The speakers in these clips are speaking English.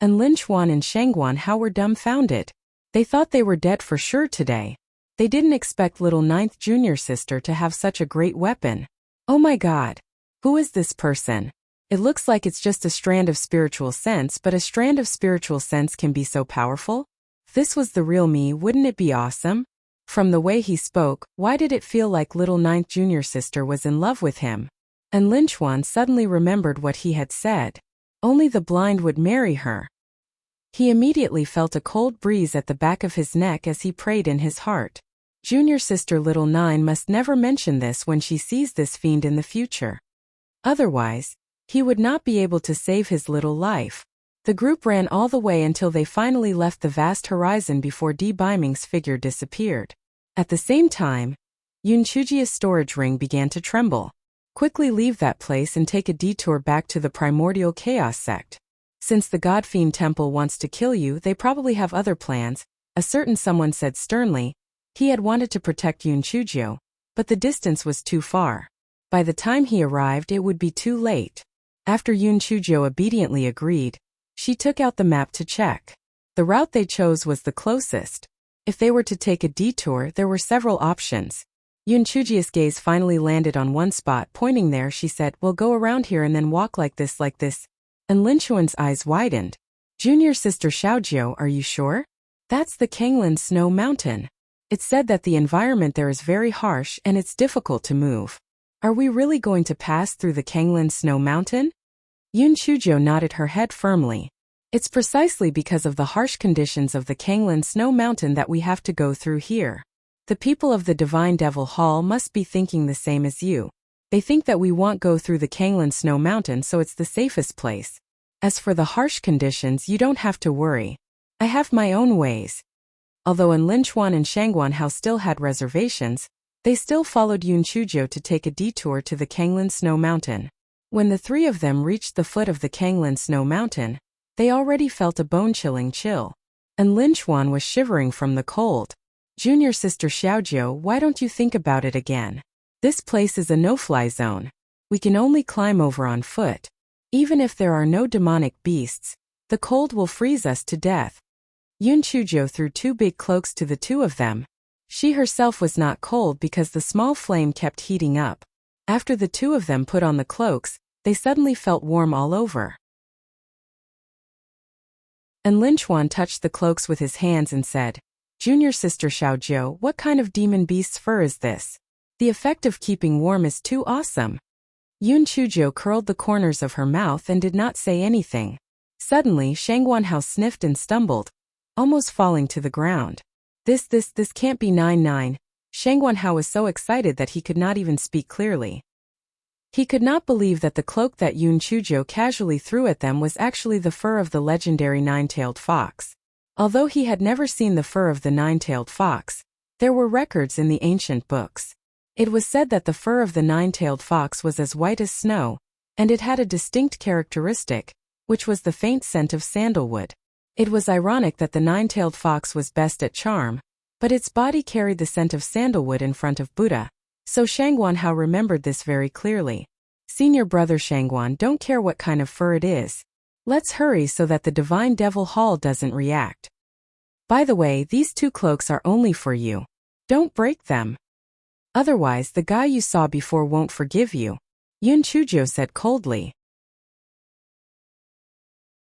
and Lin Chuan and Shang Guanhao were dumbfounded. They thought they were dead for sure today. They didn't expect little ninth junior sister to have such a great weapon. Oh my god. Who is this person? It looks like it's just a strand of spiritual sense, but a strand of spiritual sense can be so powerful? If this was the real me, wouldn't it be awesome? From the way he spoke, why did it feel like little ninth junior sister was in love with him? And Lin Chuan suddenly remembered what he had said. Only the blind would marry her. He immediately felt a cold breeze at the back of his neck as he prayed in his heart. Junior sister little nine must never mention this when she sees this fiend in the future. Otherwise, he would not be able to save his little life. The group ran all the way until they finally left the vast horizon before Di Biming's figure disappeared. At the same time, Yun Chujia's storage ring began to tremble. Quickly leave that place and take a detour back to the primordial chaos sect. Since the God Fiend Temple wants to kill you, they probably have other plans, a certain someone said sternly. He had wanted to protect Yun Chujio, but the distance was too far. By the time he arrived, it would be too late. After Yun Chujio obediently agreed, she took out the map to check. The route they chose was the closest. If they were to take a detour, there were several options. Yun Chujio's gaze finally landed on one spot. Pointing there, she said, "We'll go around here and then walk like this. And Lin Chuan's eyes widened. Junior sister Xiaojiu, are you sure? That's the Kanglin Snow Mountain. It's said that the environment there is very harsh and it's difficult to move. Are we really going to pass through the Kanglin Snow Mountain?" Yun Chujio nodded her head firmly. It's precisely because of the harsh conditions of the Kanglin Snow Mountain that we have to go through here. The people of the Divine Devil Hall must be thinking the same as you. They think that we won't go through the Kanglin Snow Mountain, so it's the safest place. As for the harsh conditions, you don't have to worry. I have my own ways. Although Lin Chuan and Shang Guanhao still had reservations, they still followed Yun Chujio to take a detour to the Kanglin Snow Mountain. When the three of them reached the foot of the Kanglin Snow Mountain, they already felt a bone-chilling chill. And Lin Chuan was shivering from the cold. Junior sister Xiaojiu, why don't you think about it again? This place is a no-fly zone. We can only climb over on foot. Even if there are no demonic beasts, the cold will freeze us to death. Yun Chujio threw two big cloaks to the two of them. She herself was not cold because the small flame kept heating up. After the two of them put on the cloaks, they suddenly felt warm all over. And Lin Chuan touched the cloaks with his hands and said, "Junior sister Xiaojiu, what kind of demon beast's fur is this? The effect of keeping warm is too awesome." Yun Chujio curled the corners of her mouth and did not say anything. Suddenly, Shang Guanhao sniffed and stumbled, almost falling to the ground. This can't be 9. Shang Guanhao was so excited that he could not even speak clearly. He could not believe that the cloak that Yun Chujio casually threw at them was actually the fur of the legendary nine-tailed fox. Although he had never seen the fur of the nine-tailed fox, there were records in the ancient books. It was said that the fur of the nine-tailed fox was as white as snow, and it had a distinct characteristic, which was the faint scent of sandalwood. It was ironic that the nine-tailed fox was best at charm, but its body carried the scent of sandalwood in front of Buddha, so Shang Guanhao remembered this very clearly. "Senior brother Shangguan, don't care what kind of fur it is. Let's hurry so that the Divine Devil Hall doesn't react. By the way, these two cloaks are only for you. Don't break them. Otherwise, the guy you saw before won't forgive you," Yun Chujio said coldly.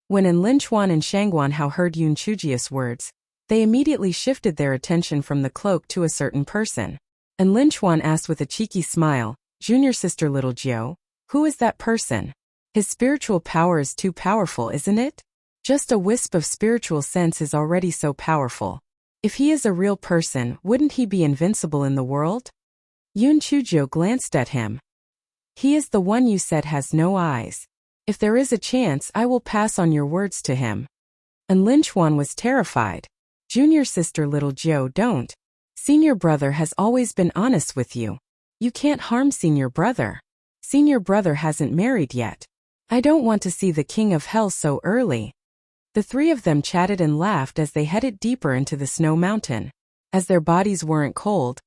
When Lin Chuan and Shang Guanhao heard Yun Chujio's words, they immediately shifted their attention from the cloak to a certain person. And Lin Chuan asked with a cheeky smile, "Junior sister little Jiu, who is that person? His spiritual power is too powerful, isn't it? Just a wisp of spiritual sense is already so powerful. If he is a real person, wouldn't he be invincible in the world?" Yun Chujio glanced at him. "He is the one you said has no eyes. If there is a chance, I will pass on your words to him." And Lin Chuan was terrified. "Junior sister little Jiu, don't. Senior brother has always been honest with you. You can't harm senior brother. Senior brother hasn't married yet. I don't want to see the king of hell so early." The three of them chatted and laughed as they headed deeper into the snow mountain. As their bodies weren't cold,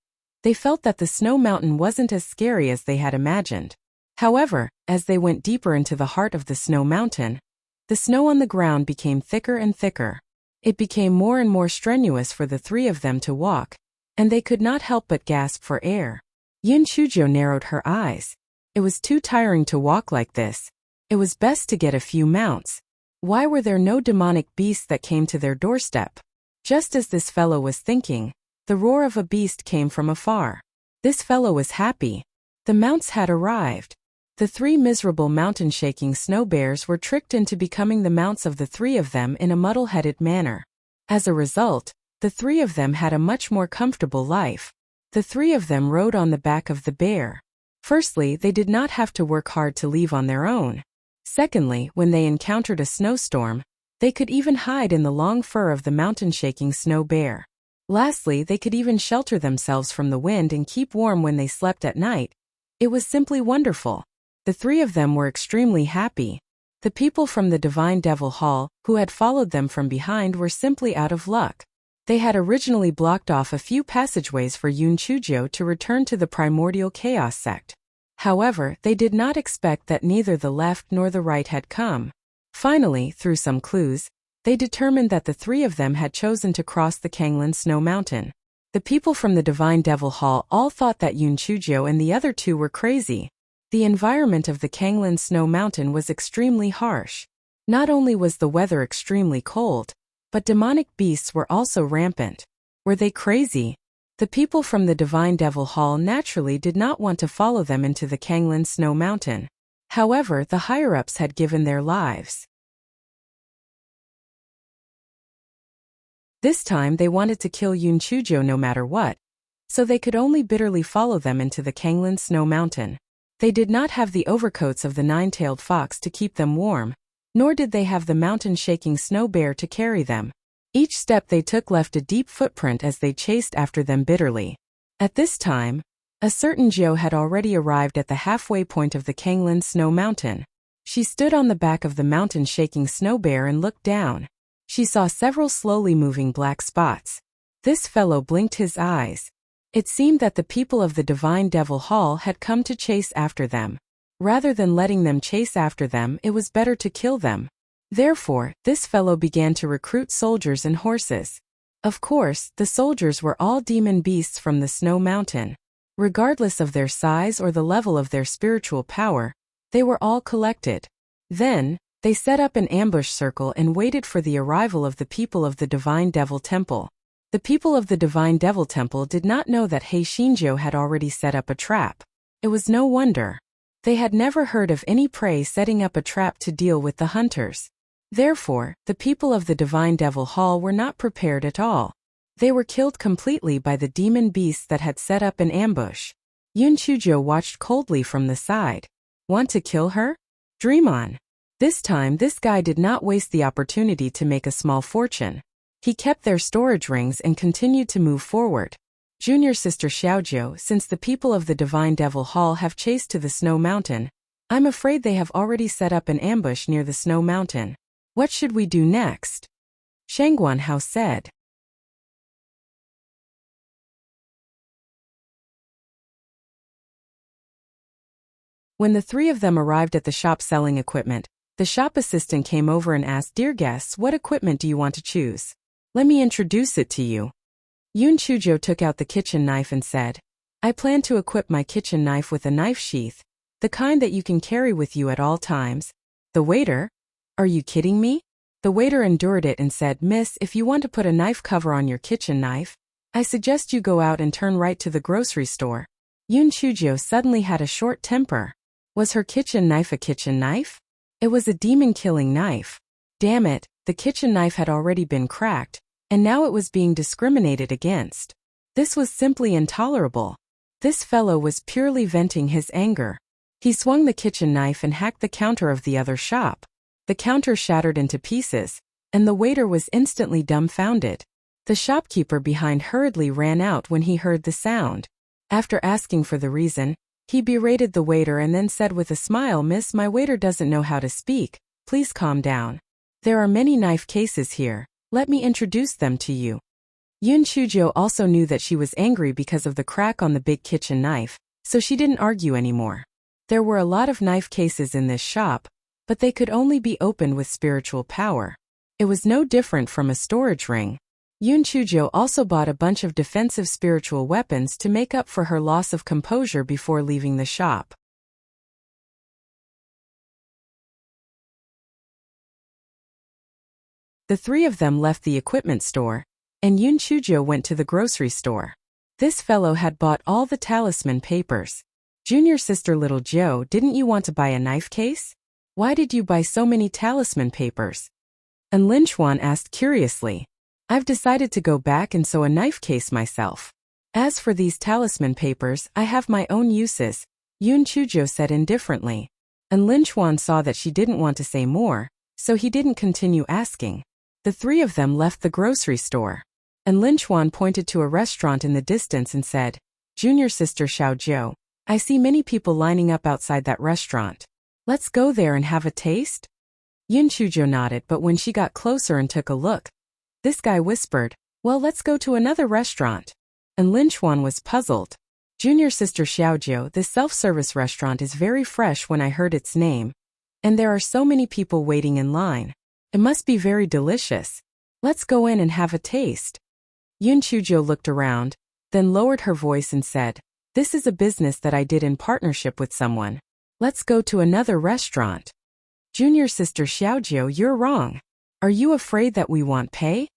they felt that the snow mountain wasn't as scary as they had imagined. However, as they went deeper into the heart of the snow mountain, The snow on the ground became thicker and thicker. It became more and more strenuous for the three of them to walk, and they could not help but gasp for air. Yun Chujo narrowed her eyes. It was too tiring to walk like this. It was best to get a few mounts. Why were there no demonic beasts that came to their doorstep? Just as this fellow was thinking, the roar of a beast came from afar. This fellow was happy. The mounts had arrived. The three miserable mountain-shaking snow bears were tricked into becoming the mounts of the three of them in a muddle-headed manner. As a result, the three of them had a much more comfortable life. The three of them rode on the back of the bear. Firstly, they did not have to work hard to leave on their own. Secondly, when they encountered a snowstorm, they could even hide in the long fur of the mountain-shaking snow bear. Lastly, they could even shelter themselves from the wind and keep warm when they slept at night. It was simply wonderful. The three of them were extremely happy. The people from the Divine Devil Hall, who had followed them from behind, were simply out of luck. They had originally blocked off a few passageways for Yun Chujo to return to the primordial chaos sect. However, they did not expect that neither the left nor the right had come. Finally, through some clues, they determined that the three of them had chosen to cross the Kanglan Snow Mountain. The people from the Divine Devil Hall all thought that Yun Chujo and the other two were crazy. The environment of the Kanglan Snow Mountain was extremely harsh. Not only was the weather extremely cold, but demonic beasts were also rampant. Were they crazy? The people from the Divine Devil Hall naturally did not want to follow them into the Kanglan Snow Mountain. However, the higher-ups had given their lives. This time they wanted to kill Yun Chujo no matter what, so they could only bitterly follow them into the Kanglan Snow Mountain. They did not have the overcoats of the nine-tailed fox to keep them warm, nor did they have the mountain-shaking snow bear to carry them. Each step they took left a deep footprint as they chased after them bitterly. At this time, a certain Joe had already arrived at the halfway point of the Kanglan Snow Mountain. She stood on the back of the mountain-shaking snow bear and looked down. She saw several slowly moving black spots. This fellow blinked his eyes. It seemed that the people of the Divine Devil Hall had come to chase after them. Rather than letting them chase after them, it was better to kill them. Therefore, this fellow began to recruit soldiers and horses. Of course, the soldiers were all demon beasts from the Snow Mountain. Regardless of their size or the level of their spiritual power, they were all collected. Then, they set up an ambush circle and waited for the arrival of the people of the Divine Devil Temple. The people of the Divine Devil Temple did not know that Heishinjo had already set up a trap. It was no wonder. They had never heard of any prey setting up a trap to deal with the hunters. Therefore, the people of the Divine Devil Hall were not prepared at all. They were killed completely by the demon beasts that had set up an ambush. Yun Chujo watched coldly from the side. Want to kill her? Dream on. This time this guy did not waste the opportunity to make a small fortune. He kept their storage rings and continued to move forward. Junior Sister Xiaojiu, since the people of the Divine Devil Hall have chased to the Snow Mountain, I'm afraid they have already set up an ambush near the Snow Mountain. What should we do next? Shangguan Hao said. When the three of them arrived at the shop selling equipment, the shop assistant came over and asked, "Dear guests, what equipment do you want to choose? Let me introduce it to you." Yun Chujo took out the kitchen knife and said, "I plan to equip my kitchen knife with a knife sheath, the kind that you can carry with you at all times." The waiter? Are you kidding me? The waiter endured it and said, "Miss, if you want to put a knife cover on your kitchen knife, I suggest you go out and turn right to the grocery store." Yun Chujo suddenly had a short temper. Was her kitchen knife a kitchen knife? It was a demon-killing knife. Damn it, the kitchen knife had already been cracked, and now it was being discriminated against. This was simply intolerable. This fellow was purely venting his anger. He swung the kitchen knife and hacked the counter of the other shop. The counter shattered into pieces, and the waiter was instantly dumbfounded. The shopkeeper behind hurriedly ran out when he heard the sound. After asking for the reason, he berated the waiter and then said with a smile, "Miss, my waiter doesn't know how to speak. Please calm down. There are many knife cases here. Let me introduce them to you." Yun Chujo also knew that she was angry because of the crack on the big kitchen knife, so she didn't argue anymore. There were a lot of knife cases in this shop, but they could only be opened with spiritual power. It was no different from a storage ring. Yoon Chujo also bought a bunch of defensive spiritual weapons to make up for her loss of composure before leaving the shop. The three of them left the equipment store, and Yoon Chujo went to the grocery store. This fellow had bought all the talisman papers. Junior sister Little Joe, didn't you want to buy a knife case? Why did you buy so many talisman papers? And Lin Chuan asked curiously. I've decided to go back and sew a knife case myself. As for these talisman papers, I have my own uses, Yoon Chujo said indifferently. And Lin Chuan saw that she didn't want to say more, so he didn't continue asking. The three of them left the grocery store. And Lin Chuan pointed to a restaurant in the distance and said, Junior sister Xiao Jiu, I see many people lining up outside that restaurant. Let's go there and have a taste? Yoon Chujo nodded, but when she got closer and took a look, this guy whispered, well, let's go to another restaurant. And Lin Chuan was puzzled. Junior sister Xiao Jiu, this self-service restaurant is very fresh when I heard its name. And there are so many people waiting in line. It must be very delicious. Let's go in and have a taste. Yoon Chujo looked around, then lowered her voice and said, this is a business that I did in partnership with someone. Let's go to another restaurant. Junior sister Xiao Jiu, you're wrong. Are you afraid that we want pay?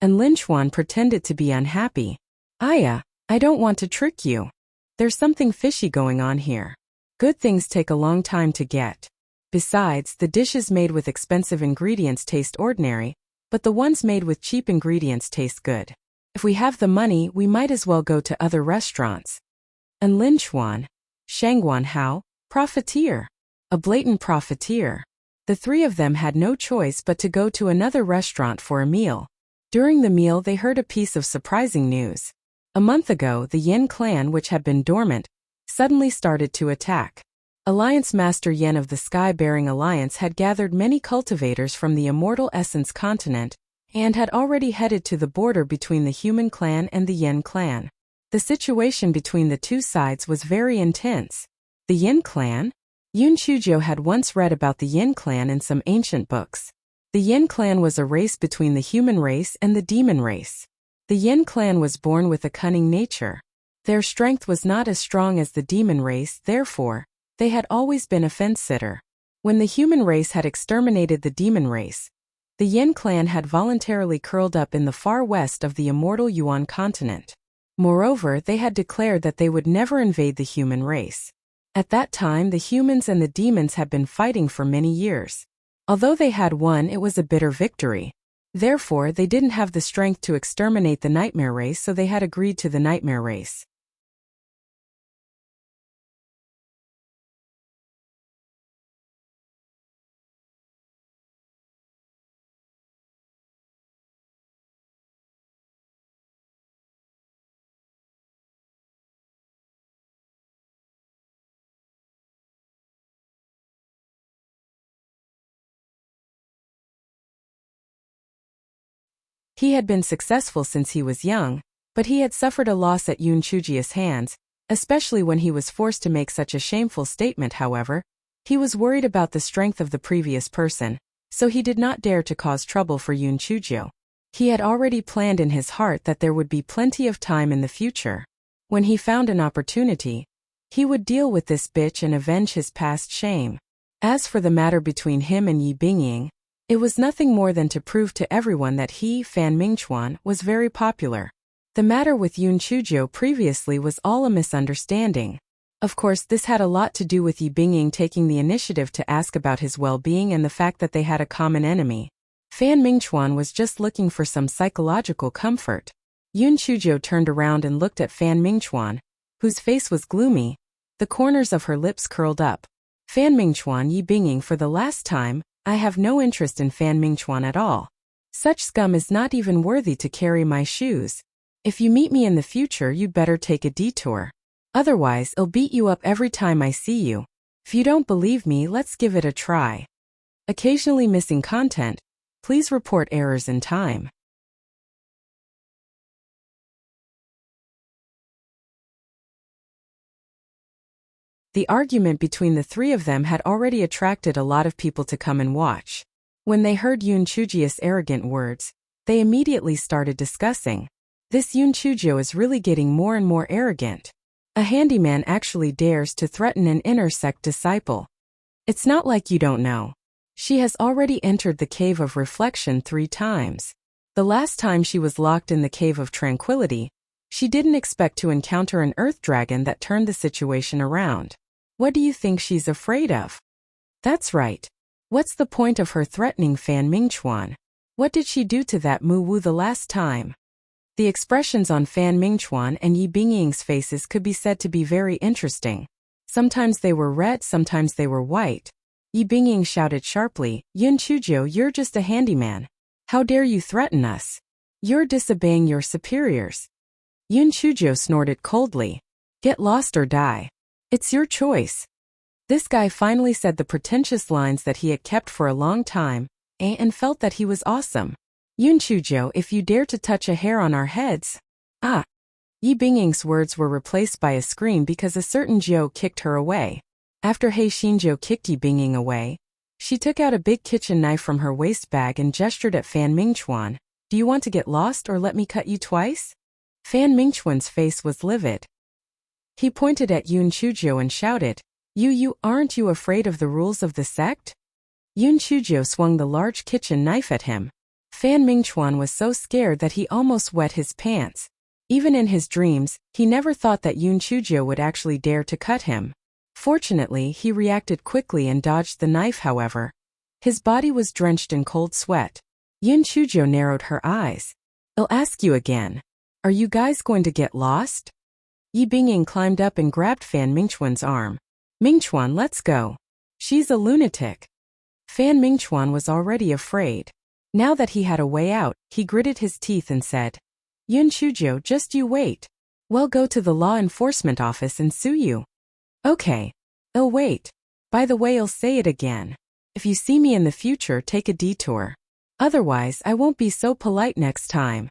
And Lin Chuan pretended to be unhappy. Aya, I don't want to trick you. There's something fishy going on here. Good things take a long time to get. Besides, the dishes made with expensive ingredients taste ordinary, but the ones made with cheap ingredients taste good. If we have the money, we might as well go to other restaurants. And Lin Chuan, Shangguan Hao, profiteer. A blatant profiteer. The three of them had no choice but to go to another restaurant for a meal. During the meal, they heard a piece of surprising news. A month ago, the Yin clan, which had been dormant, suddenly started to attack. Alliance Master Yen of the Sky-Bearing Alliance had gathered many cultivators from the Immortal Essence continent and had already headed to the border between the Human clan and the Yin clan. The situation between the two sides was very intense. The Yin clan? Yoon Chujo had once read about the Yin clan in some ancient books. The Yin clan was a race between the human race and the demon race. The Yin clan was born with a cunning nature. Their strength was not as strong as the demon race, therefore, they had always been a fence-sitter. When the human race had exterminated the demon race, the Yin clan had voluntarily curled up in the far west of the immortal Yuan continent. Moreover, they had declared that they would never invade the human race. At that time, the humans and the demons had been fighting for many years. Although they had won, it was a bitter victory. Therefore, they didn't have the strength to exterminate the nightmare race, so they had agreed to the nightmare race. He had been successful since he was young, but he had suffered a loss at Yoon Chujia's hands, especially when he was forced to make such a shameful statement. However, he was worried about the strength of the previous person, so he did not dare to cause trouble for Yoon Chujio. He had already planned in his heart that there would be plenty of time in the future. When he found an opportunity, he would deal with this bitch and avenge his past shame. As for the matter between him and Yi Bingying, it was nothing more than to prove to everyone that he, Fan Mingchuan, was very popular. The matter with Yoon Chujio previously was all a misunderstanding. Of course, this had a lot to do with Yi Bingying taking the initiative to ask about his well-being and the fact that they had a common enemy. Fan Mingchuan was just looking for some psychological comfort. Yoon Chujio turned around and looked at Fan Mingchuan, whose face was gloomy, the corners of her lips curled up. Fan Mingchuan, Yi Bingying, for the last time, I have no interest in Fan Mingchuan at all. Such scum is not even worthy to carry my shoes. If you meet me in the future, you'd better take a detour. Otherwise, I'll beat you up every time I see you. If you don't believe me, let's give it a try. Occasionally missing content. Please report errors in time. The argument between the three of them had already attracted a lot of people to come and watch. When they heard Yoon Chujio's arrogant words, they immediately started discussing. This Yoon Chujio is really getting more and more arrogant. A handyman actually dares to threaten an inner sect disciple. It's not like you don't know. She has already entered the Cave of Reflection 3 times. The last time she was locked in the Cave of Tranquility, she didn't expect to encounter an earth dragon that turned the situation around. What do you think she's afraid of? That's right. What's the point of her threatening Fan Mingchuan? What did she do to that Mu Wu the last time? The expressions on Fan Mingchuan and Yi Bingying's faces could be said to be very interesting. Sometimes they were red, sometimes they were white. Yi Bingying shouted sharply, Yoon Chujio, you're just a handyman. How dare you threaten us? You're disobeying your superiors. Yoon Chujio snorted coldly. Get lost or die. It's your choice. This guy finally said the pretentious lines that he had kept for a long time, and felt that he was awesome. Yoon Chujio, if you dare to touch a hair on our heads. Ah! Yi Bingying's words were replaced by a scream because a certain Jiu kicked her away. After He Xinjiu kicked Yi Bingying away, she took out a big kitchen knife from her waist bag and gestured at Fan Mingchuan. Do you want to get lost or let me cut you twice? Fan Mingchuan's face was livid. He pointed at Yoon Chujio and shouted, You aren't you afraid of the rules of the sect? Yoon Chujio swung the large kitchen knife at him. Fan Mingchuan was so scared that he almost wet his pants. Even in his dreams, he never thought that Yoon Chujio would actually dare to cut him. Fortunately, he reacted quickly and dodged the knife, however. His body was drenched in cold sweat. Yoon Chujio narrowed her eyes. I'll ask you again. Are you guys going to get lost? Yi Bingying climbed up and grabbed Fan Mingchuan's arm. Mingchuan, let's go. She's a lunatic. Fan Mingchuan was already afraid. Now that he had a way out, he gritted his teeth and said, Yoon Chujio, just you wait. We'll go to the law enforcement office and sue you. Okay. I'll wait. By the way, I'll say it again. If you see me in the future, take a detour. Otherwise, I won't be so polite next time.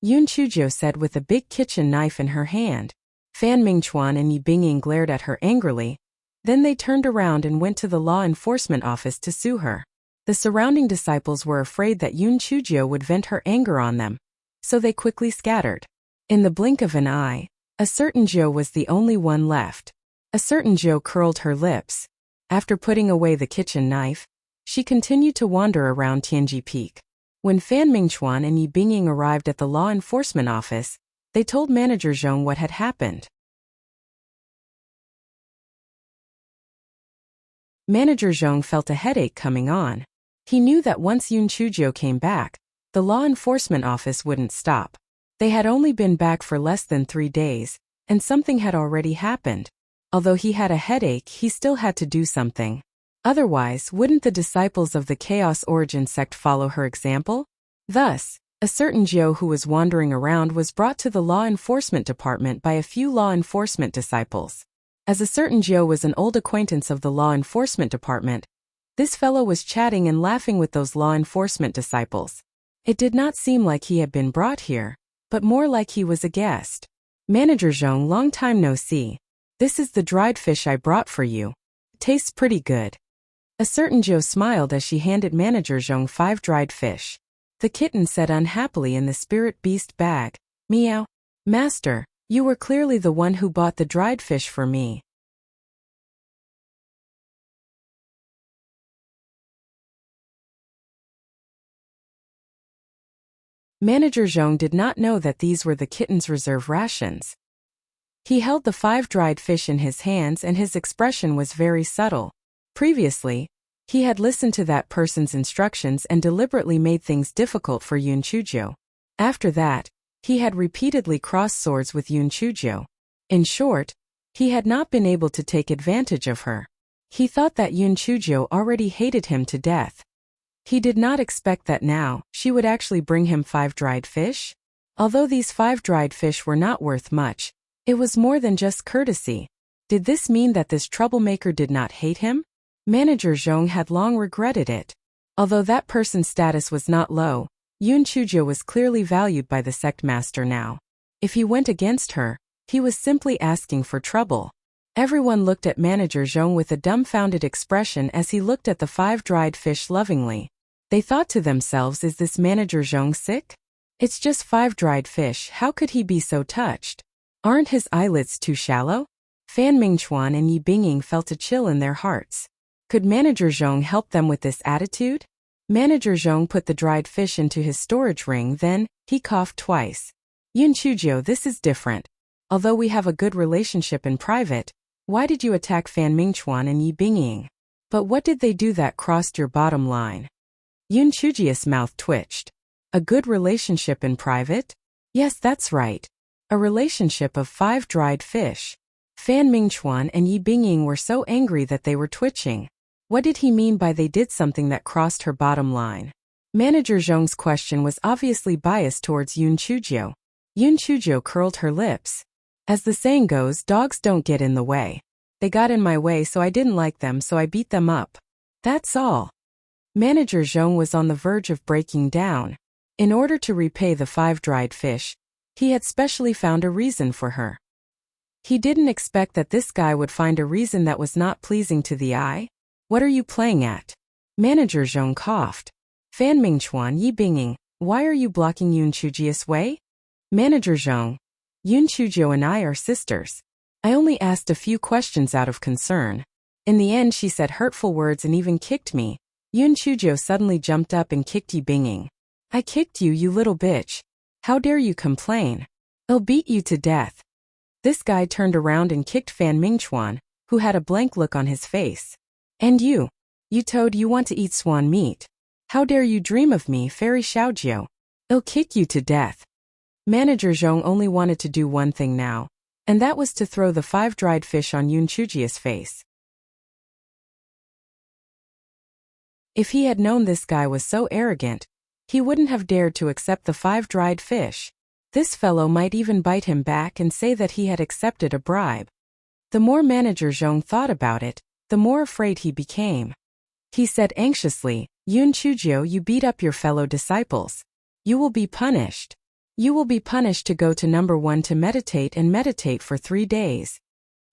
Yoon Chujio said with a big kitchen knife in her hand. Fan Mingchuan and Yi Bingying glared at her angrily. Then they turned around and went to the law enforcement office to sue her. The surrounding disciples were afraid that Yoon Chujio would vent her anger on them, so they quickly scattered. In the blink of an eye, a certain Zhou was the only one left. A certain Zhou curled her lips. After putting away the kitchen knife, she continued to wander around Tianji Peak. When Fan Mingchuan and Yi Bingying arrived at the law enforcement office, they told Manager Zhong what had happened. Manager Zhong felt a headache coming on. He knew that once Yoon Chujio came back, the law enforcement office wouldn't stop. They had only been back for less than 3 days, and something had already happened. Although he had a headache, he still had to do something. Otherwise, wouldn't the disciples of the Chaos Origin sect follow her example? Thus, a certain Zhou who was wandering around was brought to the law enforcement department by a few law enforcement disciples. As a certain Zhou was an old acquaintance of the law enforcement department, this fellow was chatting and laughing with those law enforcement disciples. It did not seem like he had been brought here, but more like he was a guest. Manager Zhong, long time no see. This is the dried fish I brought for you. Tastes pretty good. A certain Zhou smiled as she handed Manager Zhong 5 dried fish. The kitten said unhappily in the spirit beast bag, Meow. Master, you were clearly the one who bought the dried fish for me. Manager Zhong did not know that these were the kitten's reserve rations. He held the 5 dried fish in his hands and his expression was very subtle. Previously, he had listened to that person's instructions and deliberately made things difficult for Yoon Chujio. After that, he had repeatedly crossed swords with Yoon Chujio. In short, he had not been able to take advantage of her. He thought that Yoon Chujio already hated him to death. He did not expect that now, she would actually bring him 5 dried fish. Although these 5 dried fish were not worth much, it was more than just courtesy. Did this mean that this troublemaker did not hate him? Manager Zhong had long regretted it. Although that person's status was not low, Yoon Chujio was clearly valued by the sect master now. If he went against her, he was simply asking for trouble. Everyone looked at Manager Zhong with a dumbfounded expression as he looked at the 5 dried fish lovingly. They thought to themselves, is this Manager Zhong sick? It's just 5 dried fish, how could he be so touched? Aren't his eyelids too shallow? Fan Mingchuan and Yi Bingying felt a chill in their hearts. Could Manager Zhong help them with this attitude? Manager Zhong put the dried fish into his storage ring, then he coughed twice. Yun Chuzhou, this is different. Although we have a good relationship in private, why did you attack Fan Mingchuan and Yi Bingying? But what did they do that crossed your bottom line? Yun Chuzhiu's mouth twitched. A good relationship in private? Yes, that's right. A relationship of 5 dried fish. Fan Mingchuan and Yi Bingying were so angry that they were twitching. What did he mean by they did something that crossed her bottom line? Manager Zhong's question was obviously biased towards Yun Chuzhou. Yun Chuzhou curled her lips. As the saying goes, dogs don't get in the way. They got in my way, so I didn't like them, so I beat them up. That's all. Manager Zhong was on the verge of breaking down. In order to repay the 5 dried fish, he had specially found a reason for her. He didn't expect that this guy would find a reason that was not pleasing to the eye. What are you playing at? Manager Zhong coughed. Fan Mingchuan, Yi Bingying, why are you blocking Yun Chuzhiu's way? Manager Zhong, Yun Chuzhou and I are sisters. I only asked a few questions out of concern. In the end, she said hurtful words and even kicked me. Yun Chuzhou suddenly jumped up and kicked Yi Bingying. I kicked you, you little bitch. How dare you complain? I'll beat you to death. This guy turned around and kicked Fan Mingchuan, who had a blank look on his face. And you toad, you want to eat swan meat. How dare you dream of me, Fairy Xiaojiu. I'll kick you to death. Manager Zhong only wanted to do one thing now, and that was to throw the 5 dried fish on Yun Chuzhiu's face. If he had known this guy was so arrogant, he wouldn't have dared to accept the 5 dried fish. This fellow might even bite him back and say that he had accepted a bribe. The more Manager Zhong thought about it, the more afraid he became. He said anxiously, Yun Chuzhou, you beat up your fellow disciples. You will be punished. You will be punished to go to number 1 to meditate and meditate for 3 days.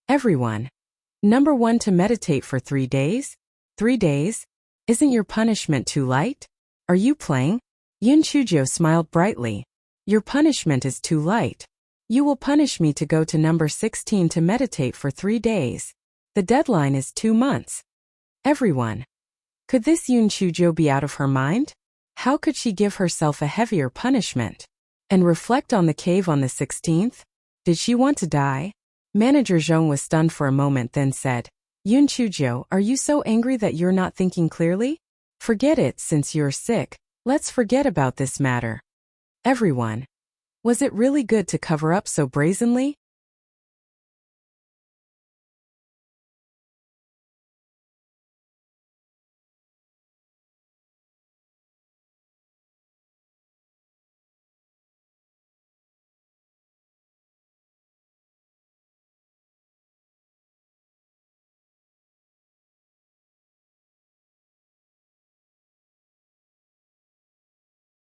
Everyone. Number 1 to meditate for 3 days? 3 days? Isn't your punishment too light? Are you playing? Yun Chuzhou smiled brightly. Your punishment is too light. You will punish me to go to number 16 to meditate for 3 days. The deadline is 2 months. Everyone. Could this Yun Chuzhou be out of her mind? How could she give herself a heavier punishment? And reflect on the cave on the 16th? Did she want to die? Manager Zhong was stunned for a moment, then said, Yun Chuzhou, are you so angry that you're not thinking clearly? Forget it, since you're sick. Let's forget about this matter. Everyone. Was it really good to cover up so brazenly?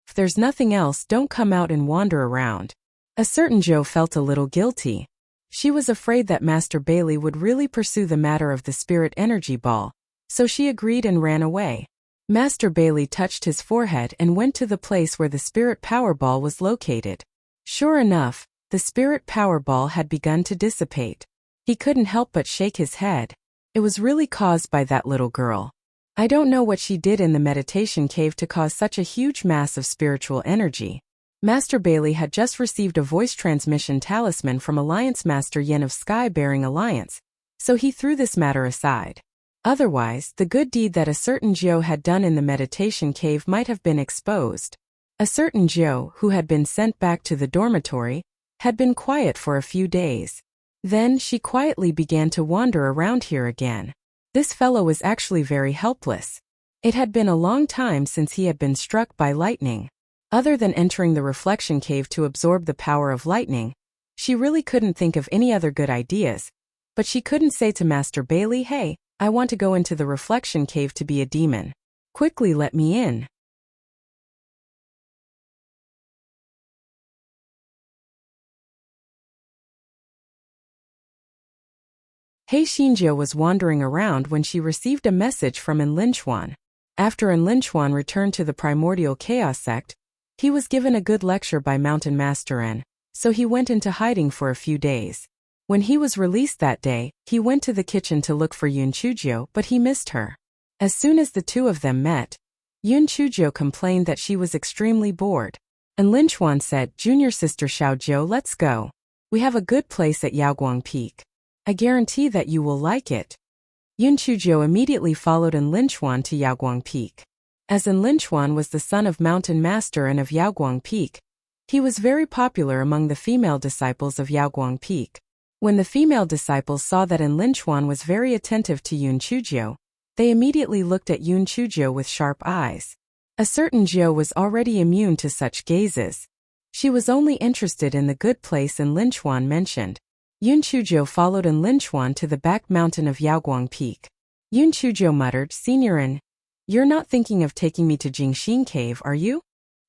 If there's nothing else, don't come out and wander around. A certain Joe felt a little guilty. She was afraid that Master Bailey would really pursue the matter of the spirit energy ball, so she agreed and ran away. Master Bailey touched his forehead and went to the place where the spirit power ball was located. Sure enough, the spirit power ball had begun to dissipate. He couldn't help but shake his head. It was really caused by that little girl. I don't know what she did in the meditation cave to cause such a huge mass of spiritual energy. Master Bailey had just received a voice transmission talisman from Alliance Master Yin of Sky-Bearing Alliance, so he threw this matter aside. Otherwise, the good deed that a certain Jiu had done in the meditation cave might have been exposed. A certain Jiu, who had been sent back to the dormitory, had been quiet for a few days. Then she quietly began to wander around here again. This fellow was actually very helpless. It had been a long time since he had been struck by lightning. Other than entering the reflection cave to absorb the power of lightning, she really couldn't think of any other good ideas. But she couldn't say to Master Bailey, hey, I want to go into the reflection cave to be a demon. Quickly let me in. Hei Xinjiu was wandering around when she received a message from En Linchuan. After En Linchuan returned to the primordial chaos sect, he was given a good lecture by Mountain Master En, so he went into hiding for a few days. When he was released that day, he went to the kitchen to look for Yun Chuzhou, but he missed her. As soon as the two of them met, Yun Chuzhou complained that she was extremely bored. En Linchuan said, "Junior sister Xiaozhou, let's go. We have a good place at Yaoguang Peak. I guarantee that you will like it." Yun Chuzhou immediately followed En Linchuan to Yaoguang Peak. As En Linchuan was the son of Mountain Master and of Yaoguang Peak, he was very popular among the female disciples of Yaoguang Peak. When the female disciples saw that En Linchuan was very attentive to Yun Chuzhou, they immediately looked at Yun Chuzhou with sharp eyes. A certain Zhou was already immune to such gazes. She was only interested in the good place En Linchuan mentioned. Yun Chuzhou followed En Linchuan to the back mountain of Yaoguang Peak. Yun Chuzhou muttered, "Senior En, you're not thinking of taking me to Jingxin Cave, are you?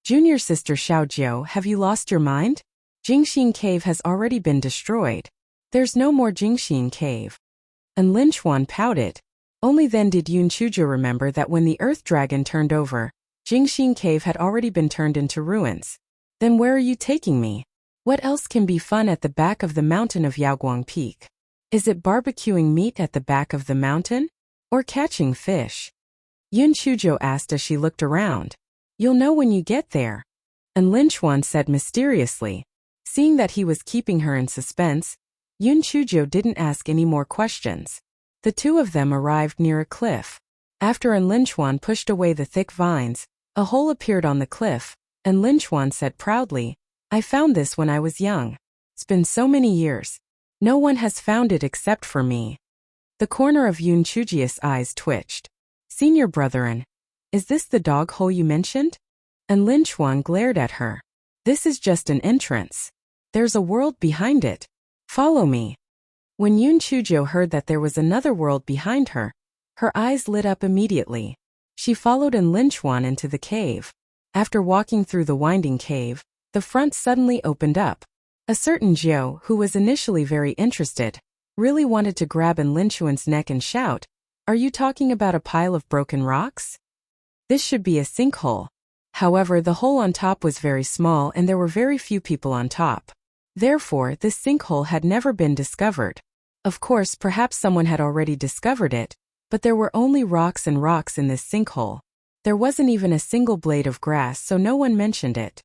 Junior sister Xiaozhou, have you lost your mind? Jingxin Cave has already been destroyed. There's no more Jingxin Cave." En Linchuan pouted. Only then did Yun Chuzhou remember that when the Earth Dragon turned over, Jingxin Cave had already been turned into ruins. "Then where are you taking me? What else can be fun at the back of the mountain of Yaoguang Peak? Is it barbecuing meat at the back of the mountain? Or catching fish?" Yun Chuzhou asked as she looked around. "You'll know when you get there," En Linchuan said mysteriously. Seeing that he was keeping her in suspense, Yun Chuzhou didn't ask any more questions. The two of them arrived near a cliff. After En Linchuan pushed away the thick vines, a hole appeared on the cliff. En Linchuan said proudly, "I found this when I was young. It's been so many years. No one has found it except for me." The corner of Yun Chuzhou's eyes twitched. "Senior brethren, is this the dog hole you mentioned?" En Linchuan glared at her. "This is just an entrance. There's a world behind it. Follow me." When Yun Chuzhou heard that there was another world behind her, her eyes lit up immediately. She followed En Linchuan into the cave. After walking through the winding cave, the front suddenly opened up. A certain Zhou, who was initially very interested, really wanted to grab En Linchuan's neck and shout, "Are you talking about a pile of broken rocks? This should be a sinkhole." However, the hole on top was very small and there were very few people on top. Therefore, this sinkhole had never been discovered. Of course, perhaps someone had already discovered it, but there were only rocks and rocks in this sinkhole. There wasn't even a single blade of grass, so no one mentioned it.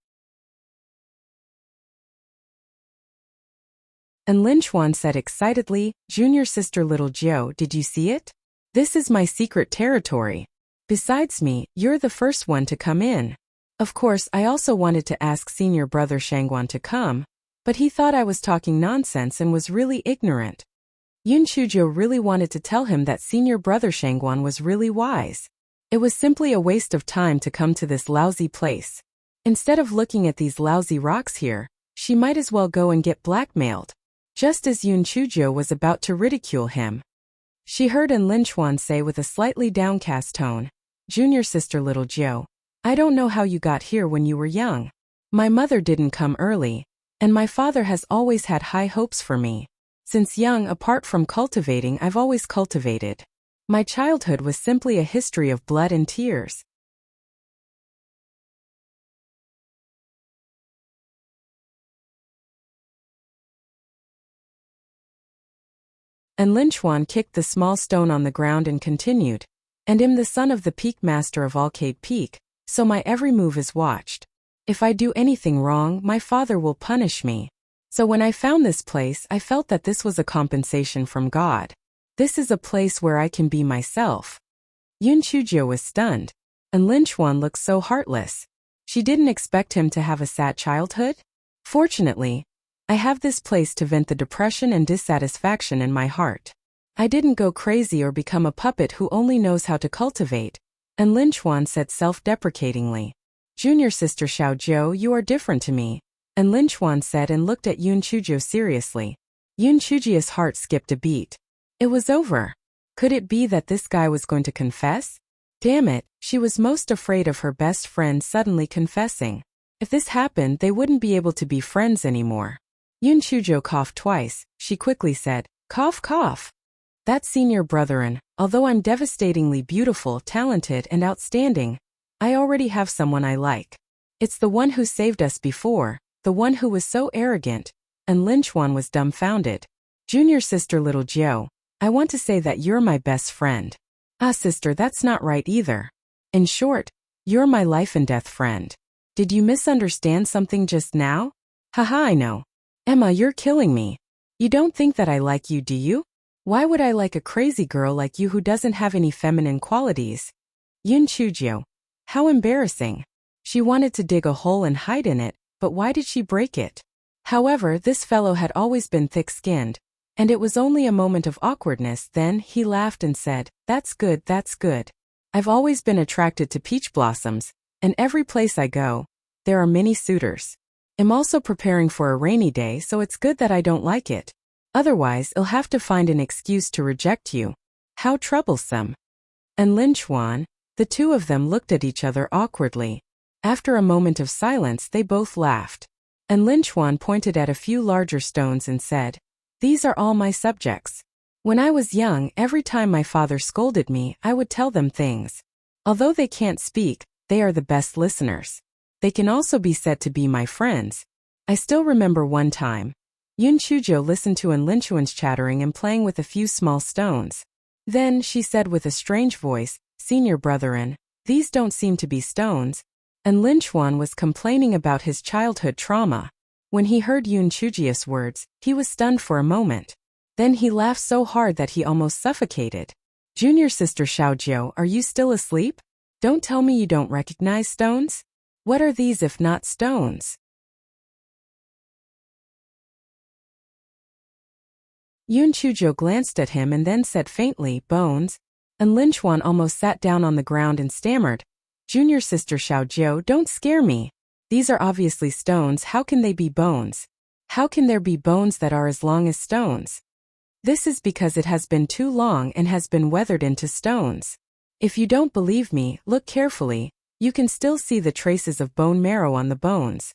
En Linchuan said excitedly, "Junior sister little Zhou, did you see it? This is my secret territory. Besides me, you're the first one to come in. Of course, I also wanted to ask senior brother Shangguan to come, but he thought I was talking nonsense and was really ignorant." Yun Chuzhou really wanted to tell him that senior brother Shangguan was really wise. It was simply a waste of time to come to this lousy place. Instead of looking at these lousy rocks here, she might as well go and get blackmailed. Just as Yun Chuzhou was about to ridicule him, she heard En Linchuan say with a slightly downcast tone, "Junior sister little Zhou, I don't know how you got here when you were young. My mother didn't come early, and my father has always had high hopes for me. Since young, apart from cultivating, I've always cultivated. My childhood was simply a history of blood and tears." And Linchuan kicked the small stone on the ground and continued, "And am the son of the Peak Master of Alcade Peak, so my every move is watched. If I do anything wrong, my father will punish me. So when I found this place, I felt that this was a compensation from God. This is a place where I can be myself." Yun Chuzhou was stunned, and Linchuan looked so heartless. She didn't expect him to have a sad childhood. "Fortunately, I have this place to vent the depression and dissatisfaction in my heart. I didn't go crazy or become a puppet who only knows how to cultivate," and Linchuan said self-deprecatingly. "Junior sister Xiaozhou, you are different to me," and Linchuan said and looked at Yun Chuzhou seriously. Yun Chuzhou's heart skipped a beat. It was over. Could it be that this guy was going to confess? Damn it, she was most afraid of her best friend suddenly confessing. If this happened, they wouldn't be able to be friends anymore. Yun Chuzhou coughed twice. She quickly said, "Cough, cough." That senior brethren, although I'm devastatingly beautiful, talented, and outstanding, I already have someone I like. It's the one who saved us before, the one who was so arrogant, and Lin Chuan was dumbfounded. Junior sister little Jiao, I want to say that you're my best friend. Ah sister, that's not right either. In short, you're my life and death friend. Did you misunderstand something just now? Haha, I know. Emma, you're killing me. You don't think that I like you, do you? Why would I like a crazy girl like you who doesn't have any feminine qualities? Yun Chujio. How embarrassing. She wanted to dig a hole and hide in it, but why did she break it? However, this fellow had always been thick-skinned, and it was only a moment of awkwardness. Then he laughed and said, that's good, that's good. I've always been attracted to peach blossoms, and every place I go, there are many suitors. I'm also preparing for a rainy day, so it's good that I don't like it. Otherwise, I'll have to find an excuse to reject you. How troublesome. And Lin Chuan, the two of them looked at each other awkwardly. After a moment of silence, they both laughed. And Lin Chuan pointed at a few larger stones and said, these are all my subjects. When I was young, every time my father scolded me, I would tell them things. Although they can't speak, they are the best listeners. They can also be said to be my friends. I still remember one time. Yun Chuzhou listened to Lin Chuan's chattering and playing with a few small stones. Then she said with a strange voice, senior brethren, these don't seem to be stones. And Lin Chuan was complaining about his childhood trauma. When he heard Yun Chujia's words, he was stunned for a moment. Then he laughed so hard that he almost suffocated. Junior sister Xiaojiu, are you still asleep? Don't tell me you don't recognize stones? What are these if not stones? Yun Chuzhou glanced at him and then said faintly, bones. And Lin Chuan almost sat down on the ground and stammered, Junior sister Xiaojiu, don't scare me. These are obviously stones, how can they be bones? How can there be bones that are as long as stones? This is because it has been too long and has been weathered into stones. If you don't believe me, look carefully, you can still see the traces of bone marrow on the bones.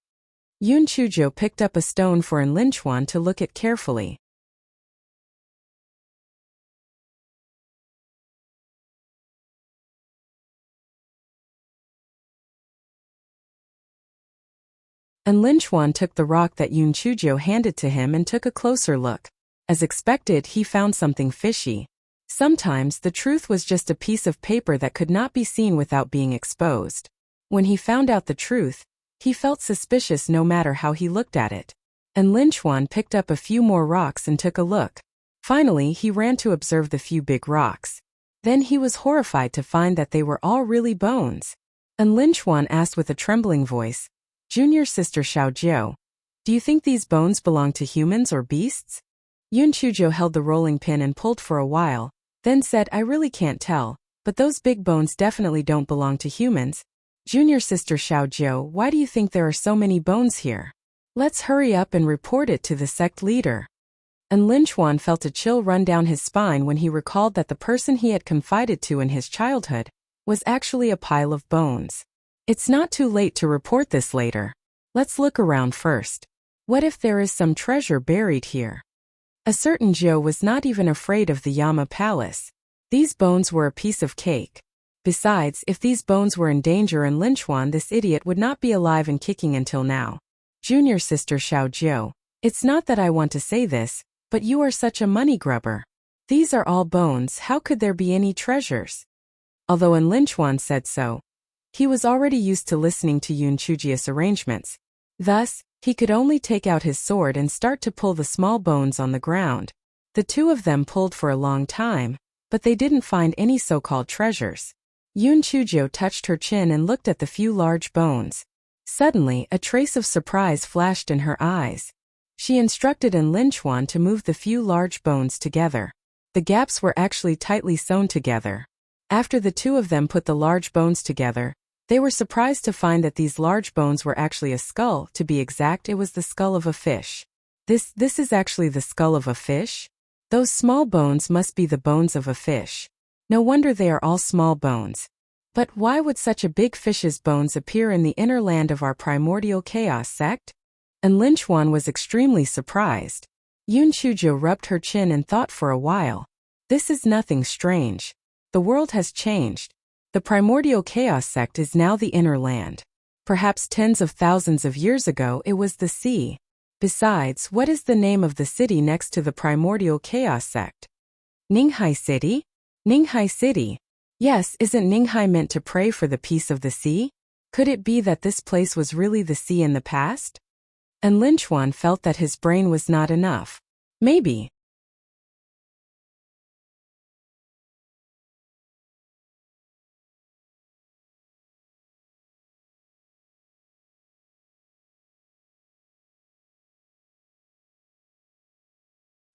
Yun Chuzhou picked up a stone for Lin Chuan to look at carefully. And Lin Chuan took the rock that Yun Chuzhou handed to him and took a closer look. As expected, he found something fishy. Sometimes the truth was just a piece of paper that could not be seen without being exposed. When he found out the truth, he felt suspicious no matter how he looked at it. And Lin Chuan picked up a few more rocks and took a look. Finally, he ran to observe the few big rocks. Then he was horrified to find that they were all really bones. And Lin Chuan asked with a trembling voice, Junior sister Xiaojiu, do you think these bones belong to humans or beasts? Yun Chuzhou held the rolling pin and pulled for a while, then said, I really can't tell, but those big bones definitely don't belong to humans. Junior sister Xiaojiu, why do you think there are so many bones here? Let's hurry up and report it to the sect leader. And Lin Chuan felt a chill run down his spine when he recalled that the person he had confided to in his childhood was actually a pile of bones. It's not too late to report this later. Let's look around first. What if there is some treasure buried here? A certain Zhou was not even afraid of the Yama Palace. These bones were a piece of cake. Besides, if these bones were in danger in Lin Chuan, this idiot would not be alive and kicking until now. Junior sister Xiaojiu, it's not that I want to say this, but you are such a money grubber. These are all bones, how could there be any treasures? Although Lin Chuan said so, he was already used to listening to Yun Chujia's arrangements. Thus, he could only take out his sword and start to pull the small bones on the ground. The two of them pulled for a long time, but they didn't find any so-called treasures. Yun Chuzhou touched her chin and looked at the few large bones. Suddenly, a trace of surprise flashed in her eyes. She instructed Lin Chuan to move the few large bones together. The gaps were actually tightly sewn together. After the two of them put the large bones together, they were surprised to find that these large bones were actually a skull. To be exact, it was the skull of a fish. This is actually the skull of a fish? Those small bones must be the bones of a fish. No wonder they are all small bones. But why would such a big fish's bones appear in the inner land of our primordial chaos sect? And Lin Chuan was extremely surprised. Yun Chuzhou rubbed her chin and thought for a while. This is nothing strange. The world has changed. The primordial chaos sect is now the inner land. Perhaps tens of thousands of years ago it was the sea. Besides, what is the name of the city next to the primordial chaos sect? Ninghai City? Ninghai City. Yes, isn't Ninghai meant to pray for the peace of the sea? Could it be that this place was really the sea in the past? And Lin Chuan felt that his brain was not enough. Maybe.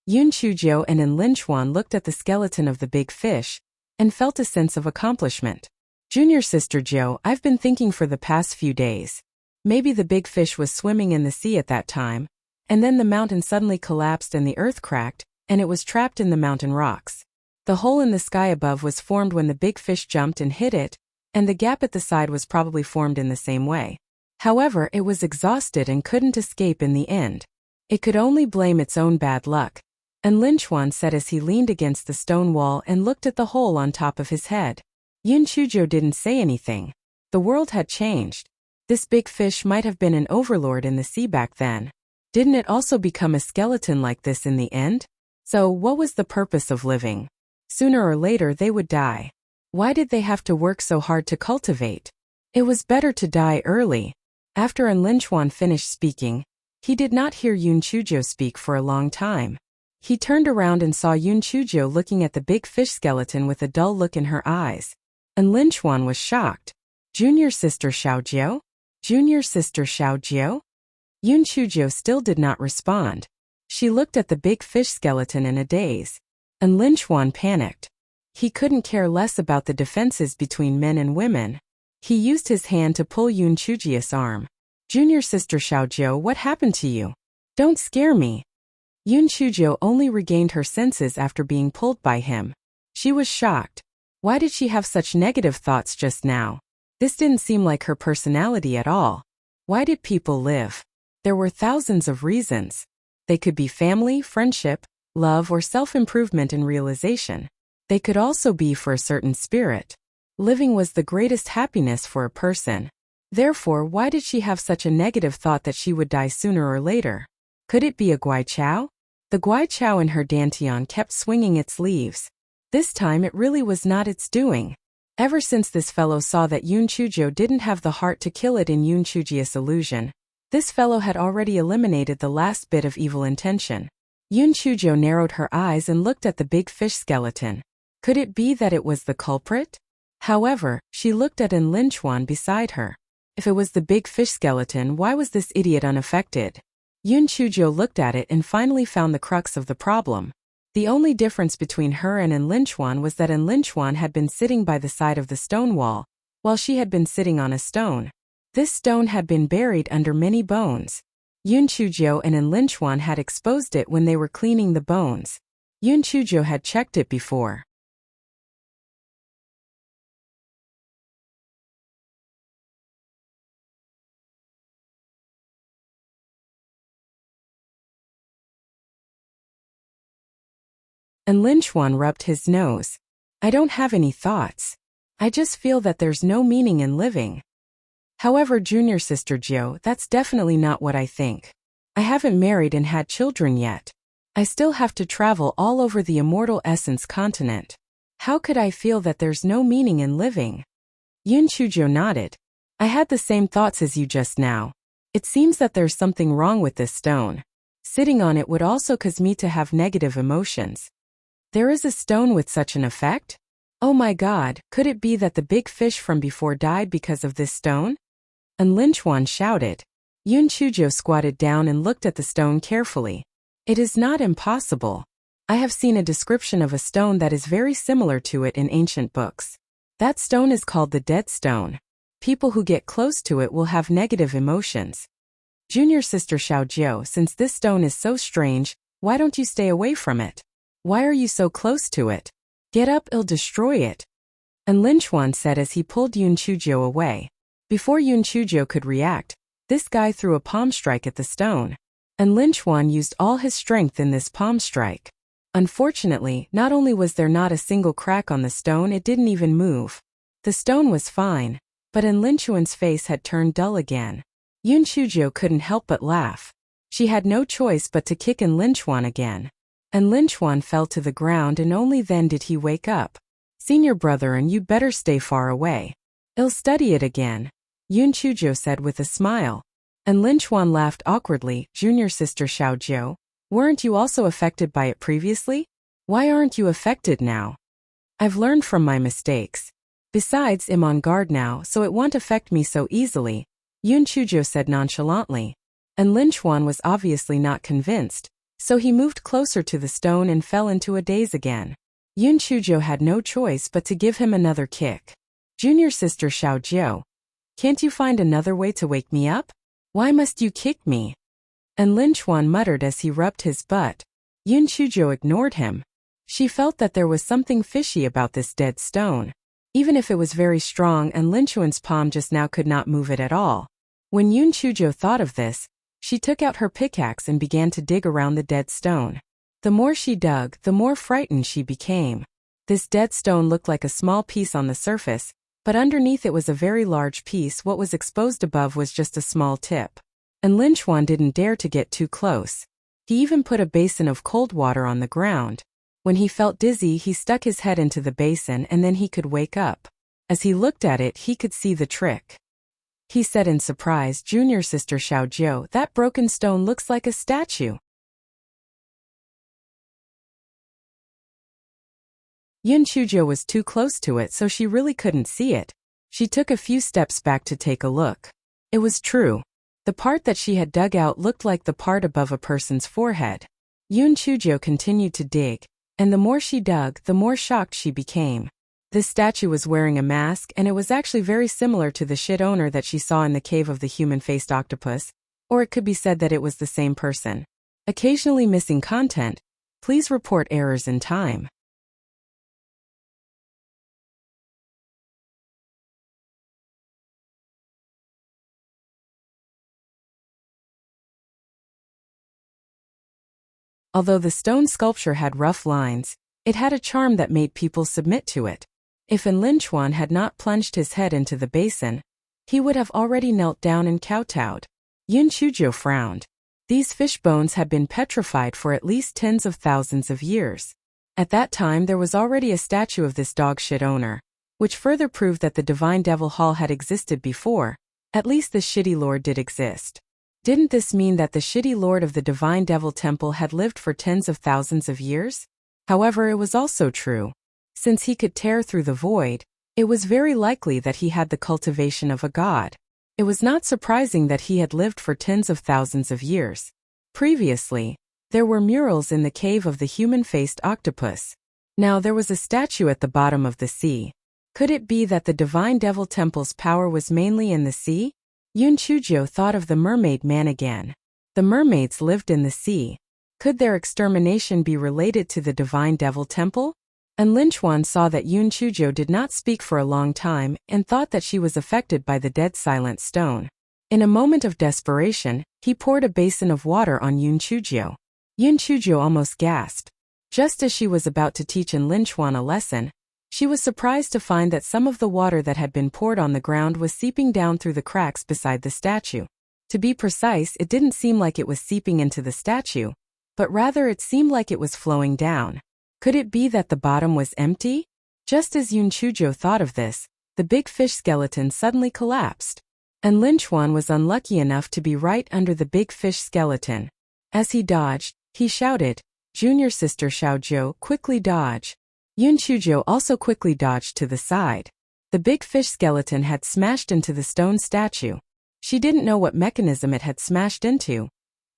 Yun Chujiu and Lin Chuan looked at the skeleton of the big fish and felt a sense of accomplishment. Junior sister Jiu, I've been thinking for the past few days. Maybe the big fish was swimming in the sea at that time, and then the mountain suddenly collapsed and the earth cracked, and it was trapped in the mountain rocks. The hole in the sky above was formed when the big fish jumped and hit it, and the gap at the side was probably formed in the same way. However, it was exhausted and couldn't escape in the end. It could only blame its own bad luck. And Lin Chuan said as he leaned against the stone wall and looked at the hole on top of his head. Yun Chujiu didn't say anything. The world had changed. This big fish might have been an overlord in the sea back then. Didn't it also become a skeleton like this in the end? So, what was the purpose of living? Sooner or later they would die. Why did they have to work so hard to cultivate? It was better to die early. After Lin Chuan finished speaking, he did not hear Yun Chujiu speak for a long time. He turned around and saw Yun Chujiu looking at the big fish skeleton with a dull look in her eyes. And Lin Chuan was shocked. Junior sister Xiaojiu? Junior sister Xiaojiu? Yun Chujiu still did not respond. She looked at the big fish skeleton in a daze. And Lin Chuan panicked. He couldn't care less about the differences between men and women. He used his hand to pull Yun Chujiu's arm. Junior sister Xiaojiu, what happened to you? Don't scare me. Yun Chujiu only regained her senses after being pulled by him. She was shocked. Why did she have such negative thoughts just now? This didn't seem like her personality at all. Why did people live? There were thousands of reasons. They could be family, friendship, love, or self-improvement and realization. They could also be for a certain spirit. Living was the greatest happiness for a person. Therefore, why did she have such a negative thought that she would die sooner or later? Could it be a guaichao? The guaichao in her dantian kept swinging its leaves. This time it really was not its doing. Ever since this fellow saw that Yun Chujiu didn't have the heart to kill it in Yun Chujiu's illusion, this fellow had already eliminated the last bit of evil intention. Yun Chujiu narrowed her eyes and looked at the big fish skeleton. Could it be that it was the culprit? However, she looked at Lin Chuan beside her. If it was the big fish skeleton, why was this idiot unaffected? Yun Chujiu looked at it and finally found the crux of the problem. The only difference between her and Lin Chuan was that Lin Chuan had been sitting by the side of the stone wall, while she had been sitting on a stone. This stone had been buried under many bones. Yun Chujiu and Lin Chuan had exposed it when they were cleaning the bones. Yun Chujiu had checked it before. And Lin Chuan rubbed his nose. I don't have any thoughts. I just feel that there's no meaning in living. However, junior sister Jiu, that's definitely not what I think. I haven't married and had children yet. I still have to travel all over the immortal essence continent. How could I feel that there's no meaning in living? Yun Chujiu nodded. I had the same thoughts as you just now. It seems that there's something wrong with this stone. Sitting on it would also cause me to have negative emotions. There is a stone with such an effect? Oh my God, could it be that the big fish from before died because of this stone? And Lin Chuan shouted. Yun Chujiu squatted down and looked at the stone carefully. It is not impossible. I have seen a description of a stone that is very similar to it in ancient books. That stone is called the dead stone. People who get close to it will have negative emotions. Junior sister Xiaojiu, since this stone is so strange, why don't you stay away from it? Why are you so close to it? Get up, it'll destroy it. And Lin Chuan said as he pulled Yun Chujiu away. Before Yun Chujiu could react, this guy threw a palm strike at the stone. And Lin Chuan used all his strength in this palm strike. Unfortunately, not only was there not a single crack on the stone, it didn't even move. The stone was fine, but En Linchuan's face had turned dull again. Yun Chujo couldn't help but laugh. She had no choice but to kick En Linchuan again. En Linchuan fell to the ground, and only then did he wake up. "Senior brother, and you'd better stay far away. I'll study it again," Yun Chujo said with a smile. En Linchuan laughed awkwardly. "Junior sister Xiaojiu, weren't you also affected by it previously? Why aren't you affected now?" "I've learned from my mistakes. Besides, I'm on guard now, so it won't affect me so easily," Yun Chujo said nonchalantly. En Linchuan was obviously not convinced, so he moved closer to the stone and fell into a daze again. Yun Chujo had no choice but to give him another kick. "Junior sister Xiaojiu, can't you find another way to wake me up? Why must you kick me?" En Linchuan muttered as he rubbed his butt. Yun Chujo ignored him. She felt that there was something fishy about this dead stone. Even if it was very strong, En Linchuan's palm just now could not move it at all. When Yun Chujo thought of this, she took out her pickaxe and began to dig around the dead stone. The more she dug, the more frightened she became. This dead stone looked like a small piece on the surface, but underneath it was a very large piece. What was exposed above was just a small tip. And Linchuan didn't dare to get too close. He even put a basin of cold water on the ground. When he felt dizzy, he stuck his head into the basin, and then he could wake up. As he looked at it, he could see the trick. He said in surprise, "Junior sister Xiaojiu, that broken stone looks like a statue." Yun Chujo was too close to it, so she really couldn't see it. She took a few steps back to take a look. It was true. The part that she had dug out looked like the part above a person's forehead. Yun Chujo continued to dig, and the more she dug, the more shocked she became. This statue was wearing a mask, and it was actually very similar to the shit owner that she saw in the cave of the human-faced octopus, or it could be said that it was the same person. Occasionally missing content. Please report errors in time. Although the stone sculpture had rough lines, it had a charm that made people submit to it. If En Linchuan had not plunged his head into the basin, he would have already knelt down and kowtowed. Yun Chujo frowned. These fish bones had been petrified for at least tens of thousands of years. At that time there was already a statue of this dog shit owner, which further proved that the Divine Devil Hall had existed before. At least the shitty lord did exist. Didn't this mean that the shitty lord of the Divine Devil Temple had lived for tens of thousands of years? However, it was also true. Since he could tear through the void, it was very likely that he had the cultivation of a god. It was not surprising that he had lived for tens of thousands of years. Previously, there were murals in the cave of the human-faced octopus. Now there was a statue at the bottom of the sea. Could it be that the Divine Devil Temple's power was mainly in the sea? Yun Chujo thought of the mermaid man again. The mermaids lived in the sea. Could their extermination be related to the Divine Devil Temple? En Linchuan saw that Yun Chujo did not speak for a long time and thought that she was affected by the dead silent stone. In a moment of desperation, he poured a basin of water on Yun Chujo. Yun Chujo almost gasped. Just as she was about to teach En Linchuan a lesson, she was surprised to find that some of the water that had been poured on the ground was seeping down through the cracks beside the statue. To be precise, it didn't seem like it was seeping into the statue, but rather it seemed like it was flowing down. Could it be that the bottom was empty? Just as Yun Chujo thought of this, the big fish skeleton suddenly collapsed. En Linchuan was unlucky enough to be right under the big fish skeleton. As he dodged, he shouted, "Junior sister Xiaojiu, quickly dodge." Yun Chujo also quickly dodged to the side. The big fish skeleton had smashed into the stone statue. She didn't know what mechanism it had smashed into,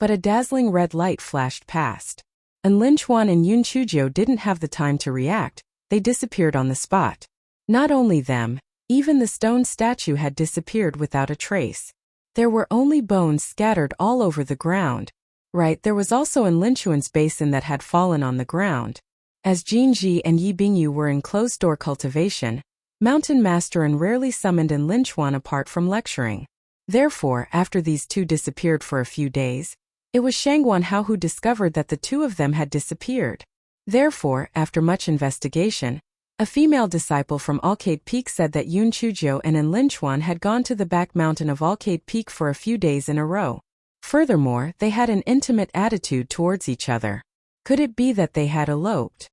but a dazzling red light flashed past. En Linchuan and Yun Chujo didn't have the time to react, they disappeared on the spot. Not only them, even the stone statue had disappeared without a trace. There were only bones scattered all over the ground. Right, there was also En Linchuan's basin that had fallen on the ground. As Jinji and Yi Bingyu were in closed-door cultivation, Mountain Master and rarely summoned En Linchuan apart from lecturing. Therefore, after these two disappeared for a few days, it was Shangguan Hao who discovered that the two of them had disappeared. Therefore, after much investigation, a female disciple from Alcade Peak said that Yun Chujio and En Linchuan had gone to the back mountain of Alcade Peak for a few days in a row. Furthermore, they had an intimate attitude towards each other. Could it be that they had eloped?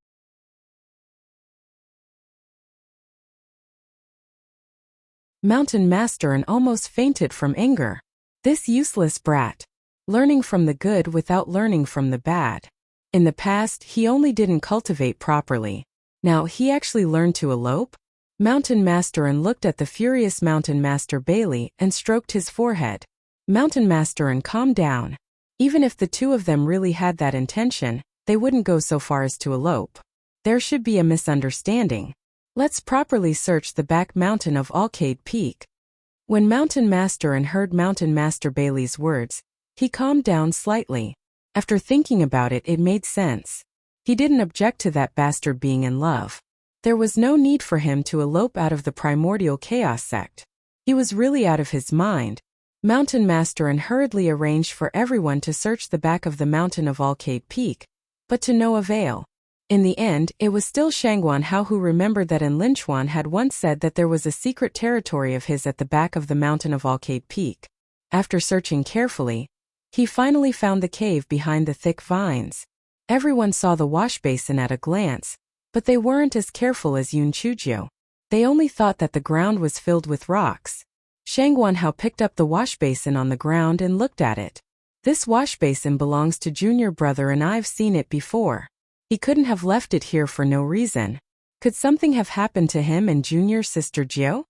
Mountain Master and almost fainted from anger. This useless brat. Learning from the good without learning from the bad. In the past, he only didn't cultivate properly. Now he actually learned to elope? Mountain Master and looked at the furious Mountain Master Bailey and stroked his forehead. Mountain Master and calm down. Even if the two of them really had that intention, they wouldn't go so far as to elope. There should be a misunderstanding. Let's properly search the back mountain of Alcade Peak. When Mountain Master and heard Mountain Master Bailey's words, he calmed down slightly. After thinking about it, it made sense. He didn't object to that bastard being in love. There was no need for him to elope out of the primordial chaos sect. He was really out of his mind. Mountain Master and hurriedly arranged for everyone to search the back of the mountain of Alcade Peak, but to no avail. In the end, it was still Shangguan Hao who remembered that En Linchuan had once said that there was a secret territory of his at the back of the mountain of Alcade Peak. After searching carefully, he finally found the cave behind the thick vines. Everyone saw the wash basin at a glance, but they weren't as careful as Yun Chujio. They only thought that the ground was filled with rocks. Shangguan Hao picked up the wash basin on the ground and looked at it. This wash basin belongs to Junior Brother and I've seen it before. He couldn't have left it here for no reason. Could something have happened to him and Junior Sister Jiu?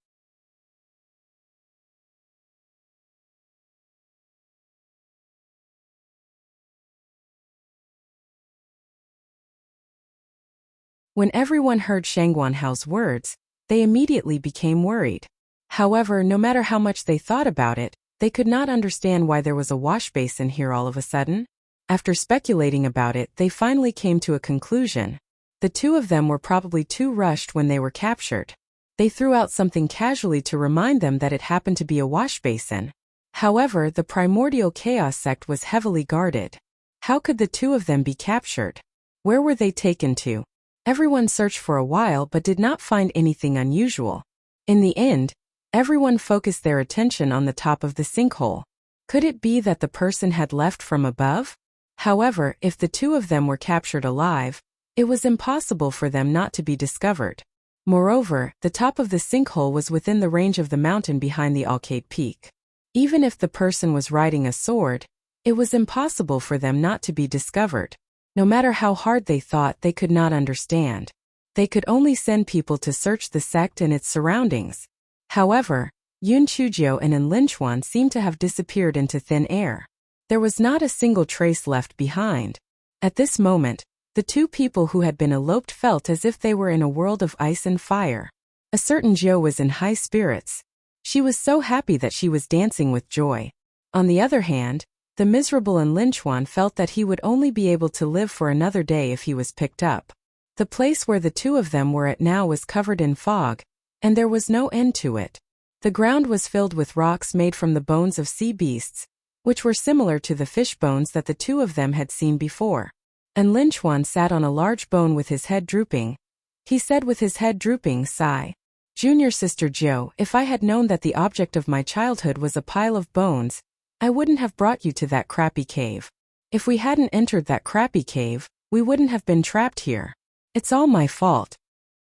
When everyone heard Shangguan Hao's words, they immediately became worried. However, no matter how much they thought about it, they could not understand why there was a wash basin here all of a sudden. After speculating about it, they finally came to a conclusion. The two of them were probably too rushed when they were captured. They threw out something casually to remind them that it happened to be a wash basin. However, the primordial chaos sect was heavily guarded. How could the two of them be captured? Where were they taken to? Everyone searched for a while but did not find anything unusual. In the end, everyone focused their attention on the top of the sinkhole. Could it be that the person had left from above? However, if the two of them were captured alive, it was impossible for them not to be discovered. Moreover, the top of the sinkhole was within the range of the mountain behind the Alcade Peak. Even if the person was riding a sword, it was impossible for them not to be discovered. No matter how hard they thought, they could not understand. They could only send people to search the sect and its surroundings. However, Yun Chujio and En Linchuan seemed to have disappeared into thin air. There was not a single trace left behind. At this moment, the two people who had been eloped felt as if they were in a world of ice and fire. A certain Jiu was in high spirits. She was so happy that she was dancing with joy. On the other hand, the miserable En Linchuan felt that he would only be able to live for another day if he was picked up. The place where the two of them were at now was covered in fog, and there was no end to it. The ground was filled with rocks made from the bones of sea beasts, which were similar to the fish bones that the two of them had seen before. En Linchuan sat on a large bone with his head drooping. He said with his head drooping, sigh, "Junior Sister Jiu, if I had known that the object of my childhood was a pile of bones, I wouldn't have brought you to that crappy cave. If we hadn't entered that crappy cave, we wouldn't have been trapped here. It's all my fault."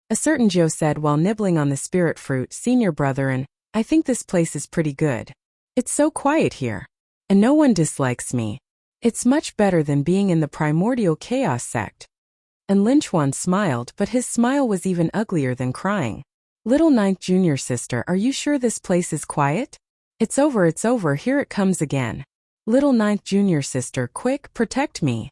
A certain Jiu said while nibbling on the spirit fruit, "Senior Brother, and I think this place is pretty good. It's so quiet here. And no one dislikes me. It's much better than being in the primordial chaos sect." And Linchuan smiled, but his smile was even uglier than crying. "Little Ninth Junior Sister, are you sure this place is quiet? It's over, here it comes again. Little Ninth Junior Sister, quick, protect me."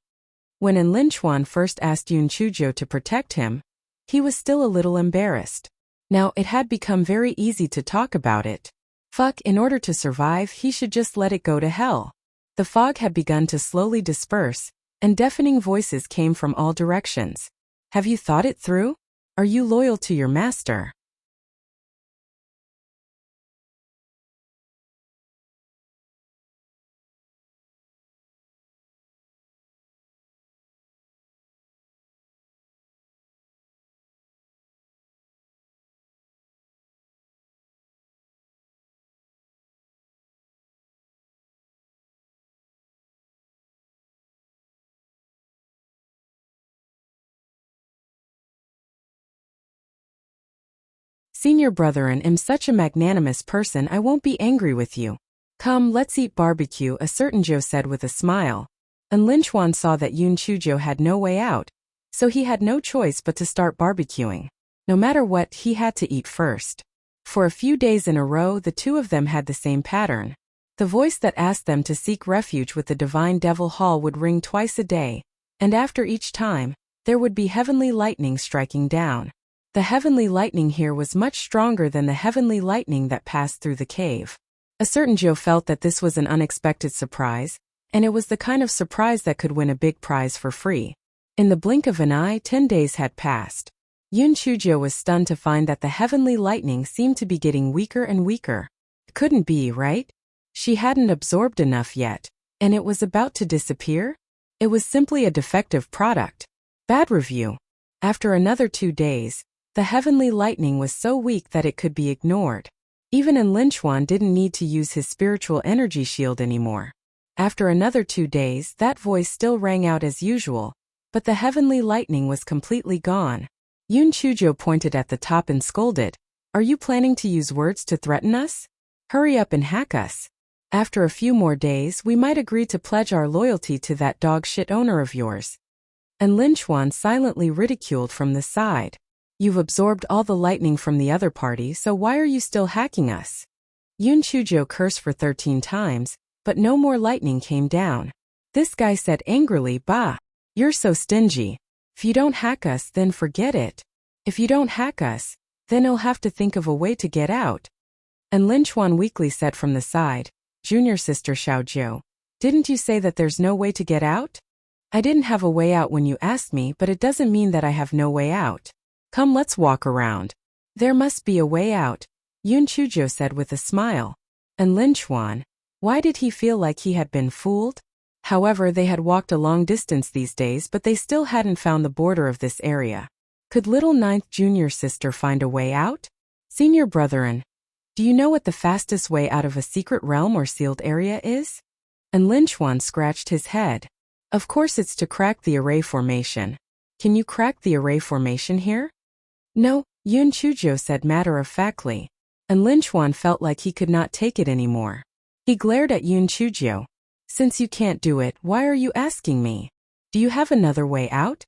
When En Linchuan first asked Yun Chujio to protect him, he was still a little embarrassed. Now it had become very easy to talk about it. Fuck, in order to survive, he should just let it go to hell. The fog had begun to slowly disperse, and deafening voices came from all directions. "Have you thought it through? Are you loyal to your master?" Senior brother and am such a magnanimous person I won't be angry with you. Come, let's eat barbecue, a certain Joe said with a smile. And Lin Chuan saw that Yun Chujo had no way out, so he had no choice but to start barbecuing. No matter what, he had to eat first. For a few days in a row, the two of them had the same pattern. The voice that asked them to seek refuge with the divine devil hall would ring twice a day, and after each time, there would be heavenly lightning striking down. The heavenly lightning here was much stronger than the heavenly lightning that passed through the cave. A certain Joe felt that this was an unexpected surprise, and it was the kind of surprise that could win a big prize for free. In the blink of an eye, 10 days had passed. Yun Chujo was stunned to find that the heavenly lightning seemed to be getting weaker and weaker. It couldn't be, right? She hadn't absorbed enough yet, and it was about to disappear? It was simply a defective product. Bad review. After another 2 days, the heavenly lightning was so weak that it could be ignored. Even Lin Chuan didn't need to use his spiritual energy shield anymore. After another 2 days, that voice still rang out as usual, but the heavenly lightning was completely gone. Yun Chujo pointed at the top and scolded, "Are you planning to use words to threaten us? Hurry up and hack us. After a few more days, we might agree to pledge our loyalty to that dog shit owner of yours." And Lin Chuan silently ridiculed from the side. "You've absorbed all the lightning from the other party, so why are you still hacking us?" Yun Chujo cursed for 13 times, but no more lightning came down. This guy said angrily, "Bah, you're so stingy. If you don't hack us, then forget it. If you don't hack us, then you'll have to think of a way to get out." And Lin Chuan weakly said from the side, "Junior sister Xiao Jiu, didn't you say that there's no way to get out?" "I didn't have a way out when you asked me, but it doesn't mean that I have no way out. Come, let's walk around." "There must be a way out," Yun Chujo said with a smile. And Lin Chuan, why did he feel like he had been fooled? However, they had walked a long distance these days, but they still hadn't found the border of this area. Could little ninth junior sister find a way out? "Senior brethren, do you know what the fastest way out of a secret realm or sealed area is?" And Lin Chuan scratched his head. "Of course it's to crack the array formation. Can you crack the array formation here?" "No," Yun Chujo said matter-of-factly. And Lin Chuan felt like he could not take it anymore. He glared at Yun Chujo. "Since you can't do it, why are you asking me? Do you have another way out?"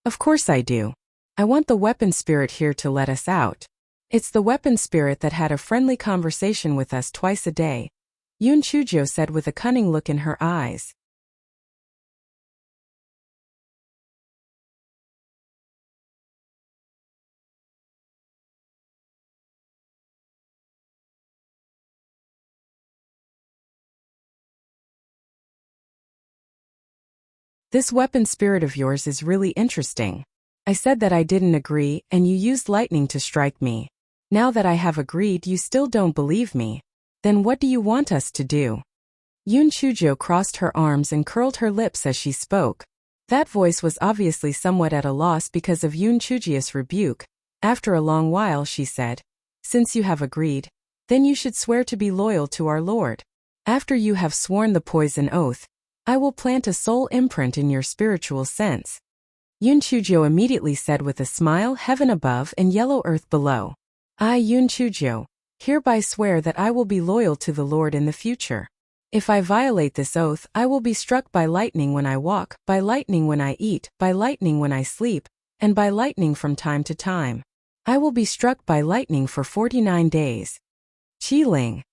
"Of course I do. I want the weapon spirit here to let us out. It's the weapon spirit that had a friendly conversation with us twice a day," Yun Chujo said with a cunning look in her eyes. "This weapon spirit of yours is really interesting. I said that I didn't agree, and you used lightning to strike me. Now that I have agreed, you still don't believe me. Then what do you want us to do?" Yun Chujo crossed her arms and curled her lips as she spoke. That voice was obviously somewhat at a loss because of Yun Chuji's rebuke. After a long while she said, "Since you have agreed, then you should swear to be loyal to our Lord. After you have sworn the poison oath, I will plant a soul imprint in your spiritual sense." Yun Chujo immediately said with a smile, "Heaven above and yellow earth below. I, Yun Chujo, hereby swear that I will be loyal to the Lord in the future. If I violate this oath, I will be struck by lightning when I walk, by lightning when I eat, by lightning when I sleep, and by lightning from time to time. I will be struck by lightning for 49 days. Qi Ling,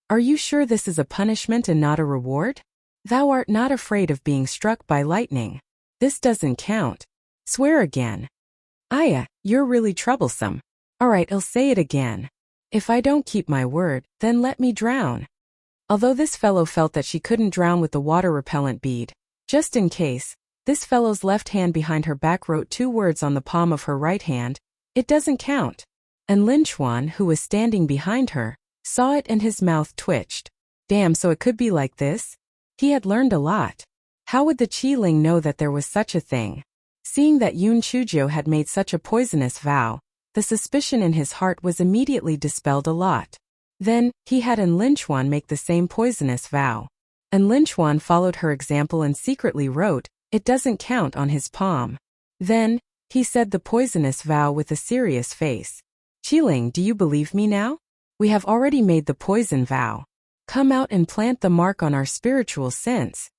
are you sure this is a punishment and not a reward? Thou art not afraid of being struck by lightning. This doesn't count. Swear again." "Aya, you're really troublesome. Alright, I'll say it again. If I don't keep my word, then let me drown." Although this fellow felt that she couldn't drown with the water repellent bead, just in case, this fellow's left hand behind her back wrote 2 words on the palm of her right hand, "It doesn't count." And Lin Chuan, who was standing behind her, saw it and his mouth twitched. Damn, so it could be like this? He had learned a lot. How would the Qi Ling know that there was such a thing? Seeing that Yun Chujo had made such a poisonous vow, the suspicion in his heart was immediately dispelled a lot. Then, he had Lin Chuan make the same poisonous vow. And Lin Chuan followed her example and secretly wrote, "It doesn't count" on his palm. Then, he said the poisonous vow with a serious face. Qiling, do you believe me now? We have already made the poison vow. Come out and plant the mark on our spiritual sense.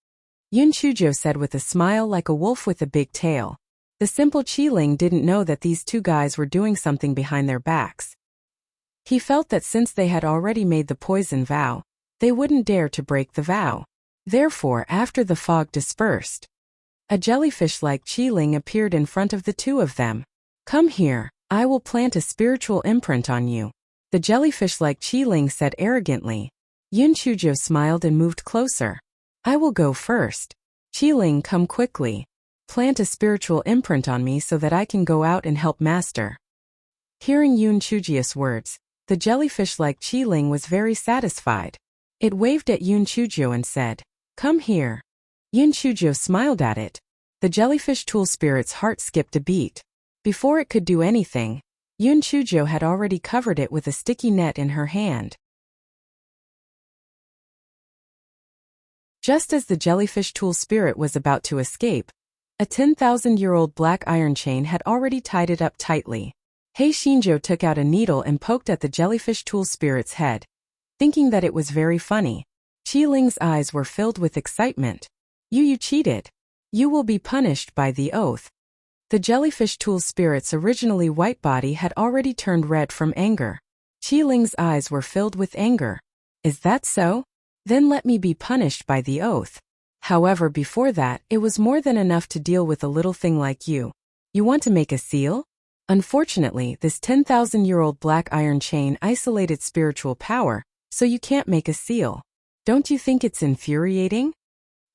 Yun Chujo said with a smile like a wolf with a big tail. The simple Qiling didn't know that these two guys were doing something behind their backs. He felt that since they had already made the poison vow, they wouldn't dare to break the vow. Therefore, after the fog dispersed, a jellyfish-like Qiling appeared in front of the two of them. Come here, I will plant a spiritual imprint on you. The jellyfish-like Qiling said arrogantly. Yun Chujo smiled and moved closer. I will go first. Qiling, come quickly. Plant a spiritual imprint on me so that I can go out and help master. Hearing Yun Chujio's words, the jellyfish-like Qiling was very satisfied. It waved at Yun Chujo and said, Come here. Yun Chujo smiled at it. The jellyfish tool spirit's heart skipped a beat. Before it could do anything, Yun Chujo had already covered it with a sticky net in her hand. Just as the jellyfish tool spirit was about to escape, a 10,000-year-old black iron chain had already tied it up tightly. Hei Shinjo took out a needle and poked at the jellyfish tool spirit's head, thinking that it was very funny. Qiling's eyes were filled with excitement. You cheated. You will be punished by the oath. The jellyfish tool spirit's originally white body had already turned red from anger. Qiling's eyes were filled with anger. Is that so? Then let me be punished by the oath. However, before that, it was more than enough to deal with a little thing like you. You want to make a seal? Unfortunately, this 10,000-year-old black iron chain isolated spiritual power, so you can't make a seal. Don't you think it's infuriating?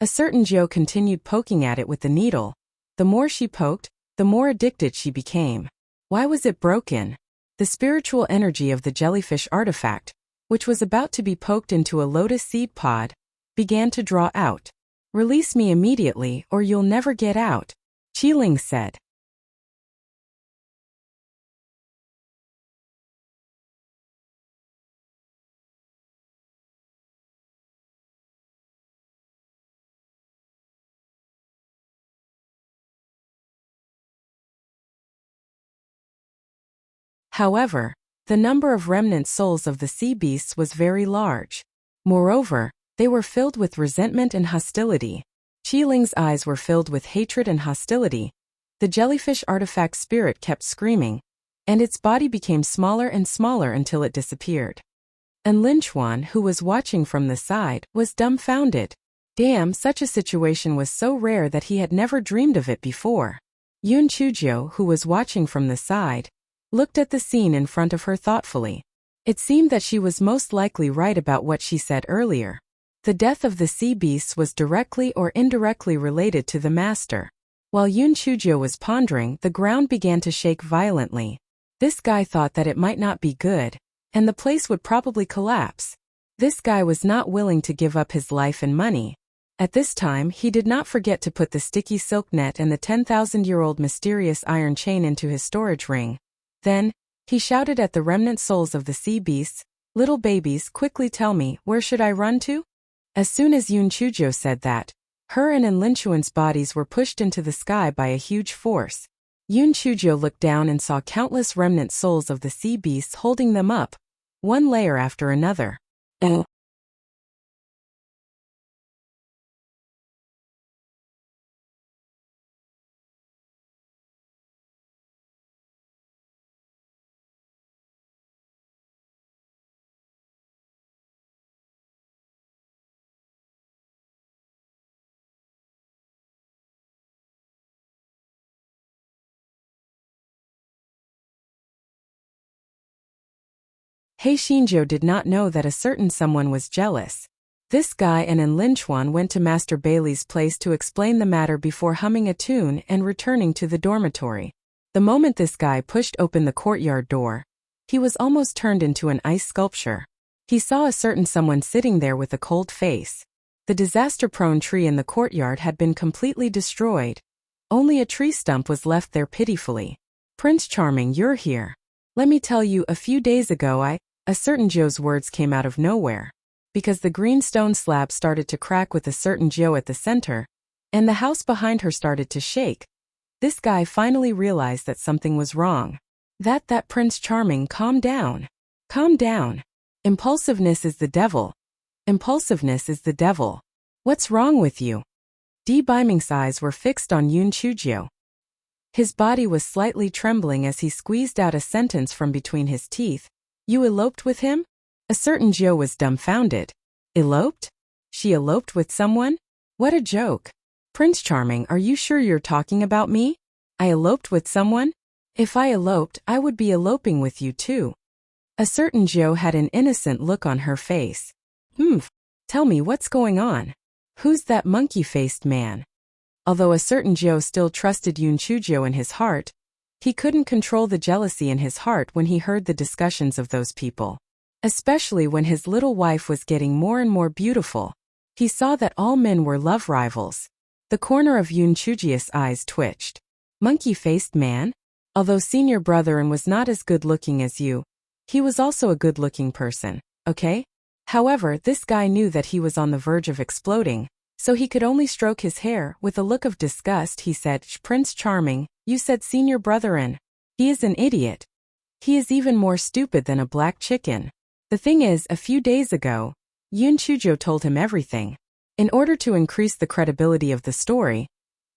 A certain Joe continued poking at it with the needle. The more she poked, the more addicted she became. Why was it broken? The spiritual energy of the jellyfish artifact, which was about to be poked into a lotus seed pod, began to draw out. Release me immediately or you'll never get out, Qiling said. However, the number of remnant souls of the sea beasts was very large. Moreover, they were filled with resentment and hostility. Qiling's eyes were filled with hatred and hostility. The jellyfish artifact spirit kept screaming, and its body became smaller and smaller until it disappeared. And Linchuan, who was watching from the side, was dumbfounded. Damn, such a situation was so rare that he had never dreamed of it before. Yun Chujo, who was watching from the side, looked at the scene in front of her thoughtfully. It seemed that she was most likely right about what she said earlier. The death of the sea beasts was directly or indirectly related to the master. While Yun Chujo was pondering, the ground began to shake violently. This guy thought that it might not be good, and the place would probably collapse. This guy was not willing to give up his life and money. At this time, he did not forget to put the sticky silk net and the 10,000-year-old mysterious iron chain into his storage ring. Then, he shouted at the remnant souls of the sea beasts, Little babies, quickly tell me, where should I run to? As soon as Yun Chujo said that, her and Linchuan's bodies were pushed into the sky by a huge force. Yun Chujo looked down and saw countless remnant souls of the sea beasts holding them up, one layer after another. Hei Shinjo did not know that a certain someone was jealous. This guy and Linchuan went to Master Bailey's place to explain the matter before humming a tune and returning to the dormitory. The moment this guy pushed open the courtyard door, he was almost turned into an ice sculpture. He saw a certain someone sitting there with a cold face. The disaster-prone tree in the courtyard had been completely destroyed. Only a tree stump was left there pitifully. Prince Charming, you're here. Let me tell you, a few days ago a certain Joe's words came out of nowhere. Because the green stone slab started to crack with a certain Joe at the center, and the house behind her started to shake. This guy finally realized that something was wrong. That Prince Charming, calm down. Calm down. Impulsiveness is the devil. Impulsiveness is the devil. What's wrong with you? Biming's eyes were fixed on Yoon Chujio. His body was slightly trembling as he squeezed out a sentence from between his teeth. You eloped with him? A certain Jio was dumbfounded. Eloped? She eloped with someone? What a joke. Prince Charming, are you sure you're talking about me? I eloped with someone? If I eloped, I would be eloping with you too. A certain Jio had an innocent look on her face. Tell me what's going on. Who's that monkey-faced man? Although a certain Jio still trusted Yoon Chujio in his heart, he couldn't control the jealousy in his heart when he heard the discussions of those people. Especially when his little wife was getting more and more beautiful. He saw that all men were love rivals. The corner of Yoon Chujio's eyes twitched. Monkey-faced man? Although senior brother and was not as good-looking as you, he was also a good-looking person, okay? However, this guy knew that he was on the verge of exploding, so he could only stroke his hair. With a look of disgust, he said, Prince Charming, you said senior brother and he is an idiot. He is even more stupid than a black chicken. The thing is, a few days ago, Yoon Chujio told him everything. In order to increase the credibility of the story,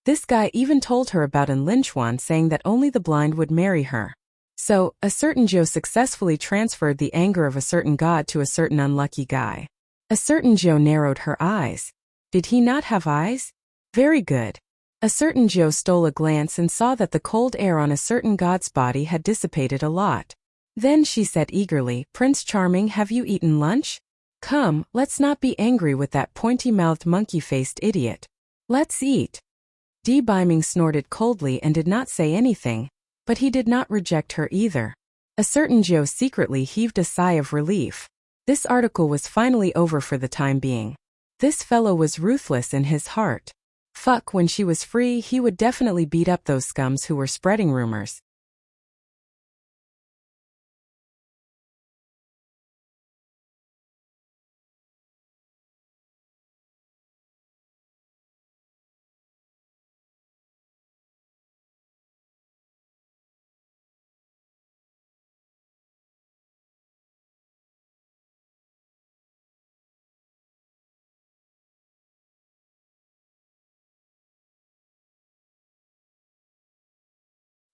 this guy even told her about An Linchuan, saying that only the blind would marry her. So, a certain Jio successfully transferred the anger of a certain god to a certain unlucky guy. A certain Jio narrowed her eyes. Did he not have eyes? Very good. A certain Jio stole a glance and saw that the cold air on a certain god's body had dissipated a lot. Then she said eagerly, Prince Charming, have you eaten lunch? Come, let's not be angry with that pointy-mouthed monkey-faced idiot. Let's eat. Biming snorted coldly and did not say anything, but he did not reject her either. A certain Jio secretly heaved a sigh of relief. This article was finally over for the time being. This fellow was ruthless in his heart. Fuck, when she was free, he would definitely beat up those scums who were spreading rumors.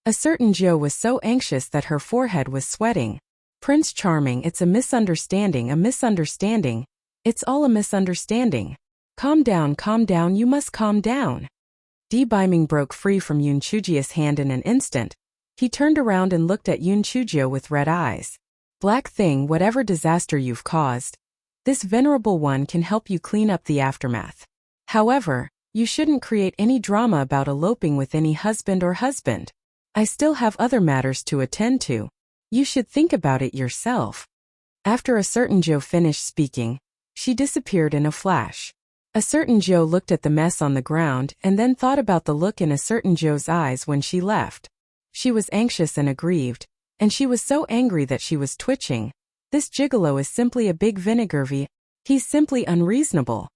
A certain Jio was so anxious that her forehead was sweating. Prince Charming, it's a misunderstanding, a misunderstanding. It's all a misunderstanding. Calm down, you must calm down. Biming broke free from Yoon Chujio's hand in an instant. He turned around and looked at Yoon Chujio with red eyes. Black thing, whatever disaster you've caused, this venerable one can help you clean up the aftermath. However, you shouldn't create any drama about eloping with any husband or husband. I still have other matters to attend to. You should think about it yourself. After a certain Jio finished speaking, she disappeared in a flash. A certain Jio looked at the mess on the ground and then thought about the look in a certain Jio's eyes when she left. She was anxious and aggrieved, and she was so angry that she was twitching. This gigolo is simply a big vinegar. He's simply unreasonable.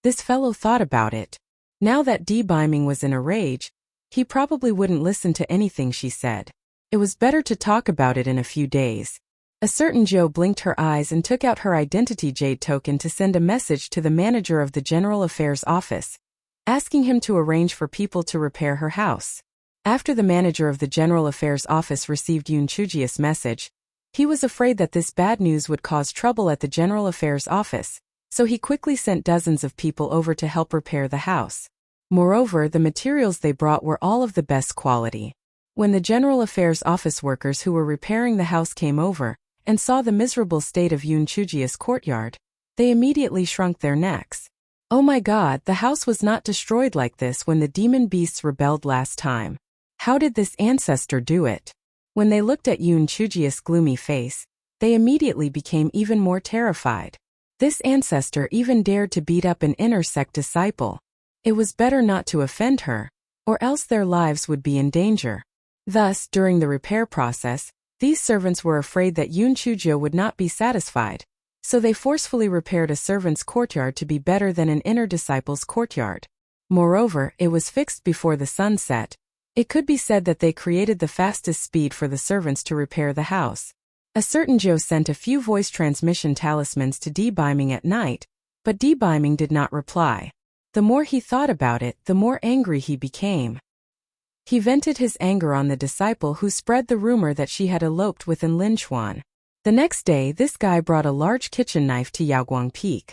This fellow thought about it. Now that Biming was in a rage, he probably wouldn't listen to anything she said. It was better to talk about it in a few days. A certain Jio blinked her eyes and took out her identity jade token to send a message to the manager of the General Affairs office, asking him to arrange for people to repair her house. After the manager of the General Affairs office received Yoon Chujio's message, he was afraid that this bad news would cause trouble at the General Affairs office, so he quickly sent dozens of people over to help repair the house. Moreover, the materials they brought were all of the best quality. When the General Affairs office workers who were repairing the house came over and saw the miserable state of Yoon Chujio's courtyard, they immediately shrunk their necks. Oh my god, the house was not destroyed like this when the demon beasts rebelled last time. How did this ancestor do it? When they looked at Yoon Chujio's gloomy face, they immediately became even more terrified. This ancestor even dared to beat up an inner sect disciple. It was better not to offend her, or else their lives would be in danger. Thus, during the repair process, these servants were afraid that Yoon Chujio would not be satisfied, so they forcefully repaired a servant's courtyard to be better than an inner disciple's courtyard. Moreover, it was fixed before the sun set. It could be said that they created the fastest speed for the servants to repair the house. A certain Joe sent a few voice transmission talismans to D-Biming at night, but D-Biming did not reply. The more he thought about it, the more angry he became. He vented his anger on the disciple who spread the rumor that she had eloped with Lin Chuan. The next day, this guy brought a large kitchen knife to Yaoguang Peak.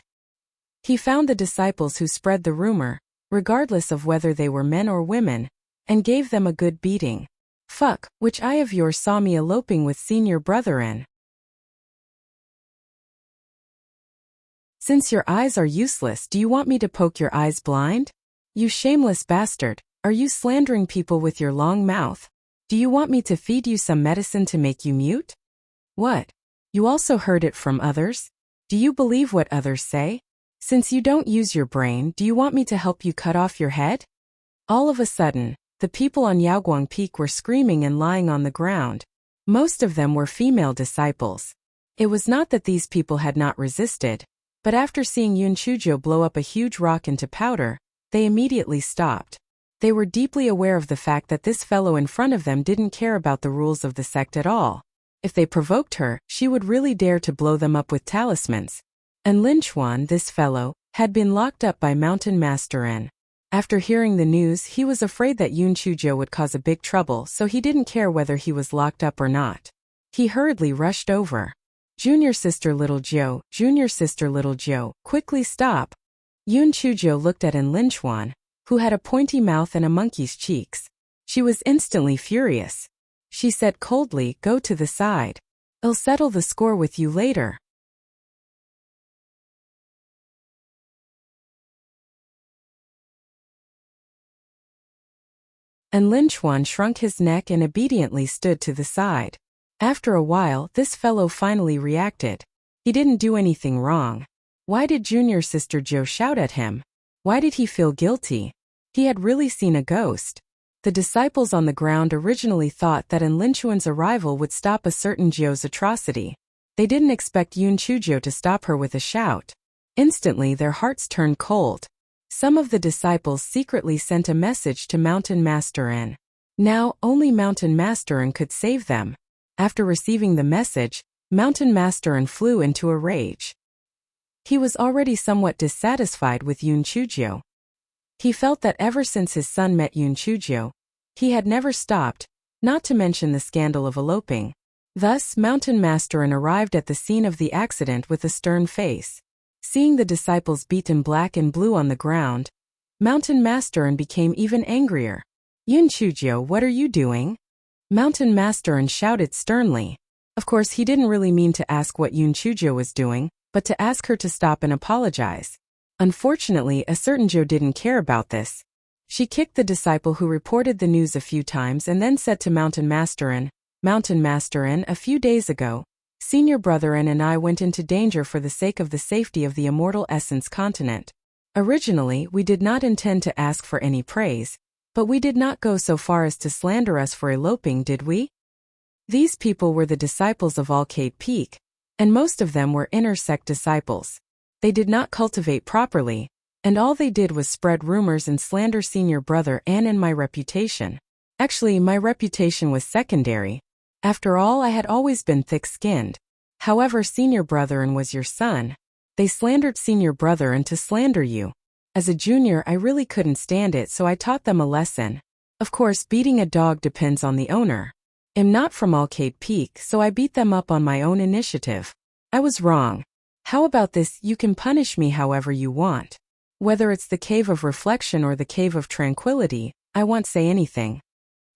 He found the disciples who spread the rumor, regardless of whether they were men or women, and gave them a good beating. Fuck, which eye of yours saw me eloping with senior brother-in? Since your eyes are useless, do you want me to poke your eyes blind? You shameless bastard, are you slandering people with your long mouth? Do you want me to feed you some medicine to make you mute? What? You also heard it from others? Do you believe what others say? Since you don't use your brain, do you want me to help you cut off your head? All of a sudden, the people on Yaoguang Peak were screaming and lying on the ground. Most of them were female disciples. It was not that these people had not resisted, but after seeing Yun Chuzhou blow up a huge rock into powder, they immediately stopped. They were deeply aware of the fact that this fellow in front of them didn't care about the rules of the sect at all. If they provoked her, she would really dare to blow them up with talismans. And Lin Chuan, this fellow, had been locked up by Mountain Master N. After hearing the news, he was afraid that Yun Chuzhou would cause a big trouble, so he didn't care whether he was locked up or not. He hurriedly rushed over. Junior sister little Joe, quickly stop. Yun Chuzhou looked at Lin Chuan, who had a pointy mouth and a monkey's cheeks. She was instantly furious. She said coldly, go to the side. I'll settle the score with you later. And Lin Chuan shrunk his neck and obediently stood to the side. After a while, this fellow finally reacted. He didn't do anything wrong. Why did junior sister Joe shout at him? Why did he feel guilty? He had really seen a ghost. The disciples on the ground originally thought that Lin Chuan's arrival would stop a certain Joe's atrocity. They didn't expect Yun Chuzhou to stop her with a shout. Instantly their hearts turned cold. Some of the disciples secretly sent a message to Mountain Master N. Now, only Mountain Master N could save them. After receiving the message, Mountain Master N flew into a rage. He was already somewhat dissatisfied with Yun Chuzhou. He felt that ever since his son met Yun Chuzhou, he had never stopped, not to mention the scandal of eloping. Thus, Mountain Master N arrived at the scene of the accident with a stern face. Seeing the disciples beaten black and blue on the ground, Mountain Master N became even angrier. Yun Chuzhou, what are you doing? Mountain Master N shouted sternly. Of course, he didn't really mean to ask what Yun Chuzhou was doing, but to ask her to stop and apologize. Unfortunately, a certain Joe didn't care about this. She kicked the disciple who reported the news a few times and then said to Mountain Master N, a few days ago, Senior Brother N and I went into danger for the sake of the safety of the Immortal Essence continent. Originally, we did not intend to ask for any praise, but we did not go so far as to slander us for eloping, did we? These people were the disciples of Arcade Peak, and most of them were inner sect disciples. They did not cultivate properly, and all they did was spread rumors and slander Senior Brother N and my reputation. Actually, my reputation was secondary. After all, I had always been thick-skinned. However, Senior Brother N was your son. They slandered Senior Brother N to slander you. As a junior, I really couldn't stand it, so I taught them a lesson. Of course, beating a dog depends on the owner. I'm not from Arcade Peak, so I beat them up on my own initiative. I was wrong. How about this? You can punish me however you want. Whether it's the Cave of Reflection or the Cave of Tranquility, I won't say anything.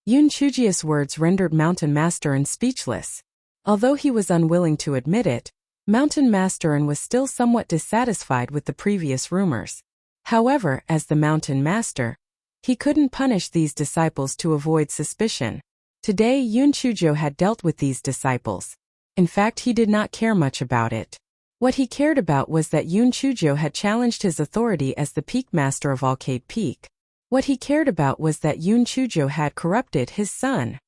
Yun Chuzhou's words rendered Mountain Master N speechless. Although he was unwilling to admit it, Mountain Master N was still somewhat dissatisfied with the previous rumors. However, as the Mountain Master, he couldn't punish these disciples to avoid suspicion. Today, Yun Chuzhou had dealt with these disciples. In fact, he did not care much about it. What he cared about was that Yun Chuzhou had challenged his authority as the Peak Master of Arcade Peak. What he cared about was that Yun Chuzhou had corrupted his son.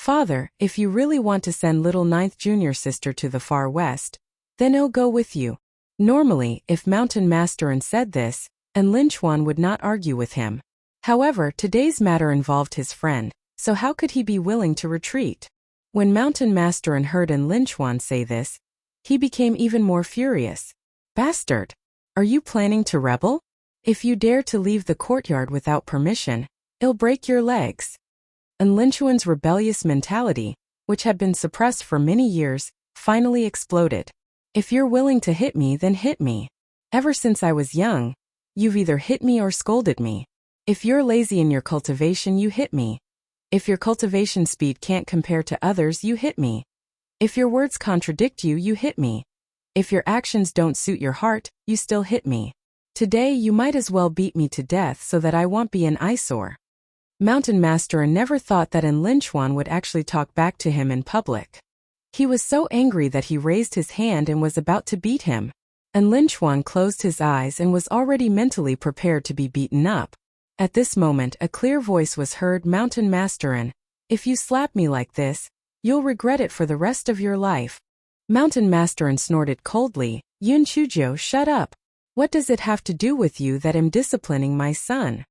Father, if you really want to send little ninth junior sister to the far west, then I'll go with you. Normally, if Mountain Masterin said this, and Lin Chuan would not argue with him. However, today's matter involved his friend, so how could he be willing to retreat? When Mountain Masterin heard Lin Chuan say this, he became even more furious. Bastard! Are you planning to rebel? If you dare to leave the courtyard without permission, I'll break your legs. And Lin Chuan's rebellious mentality, which had been suppressed for many years, finally exploded. If you're willing to hit me, then hit me. Ever since I was young, you've either hit me or scolded me. If you're lazy in your cultivation, you hit me. If your cultivation speed can't compare to others, you hit me. If your words contradict you, you hit me. If your actions don't suit your heart, you still hit me. Today you might as well beat me to death so that I won't be an eyesore. Mountain Master never thought that Lin Chuan would actually talk back to him in public. He was so angry that he raised his hand and was about to beat him. And Lin Chuan closed his eyes and was already mentally prepared to be beaten up. At this moment a clear voice was heard. Mountain Masterin, if you slap me like this, you'll regret it for the rest of your life. Mountain Masterin snorted coldly. Yun Chuzhou, shut up. What does it have to do with you that I'm disciplining my son?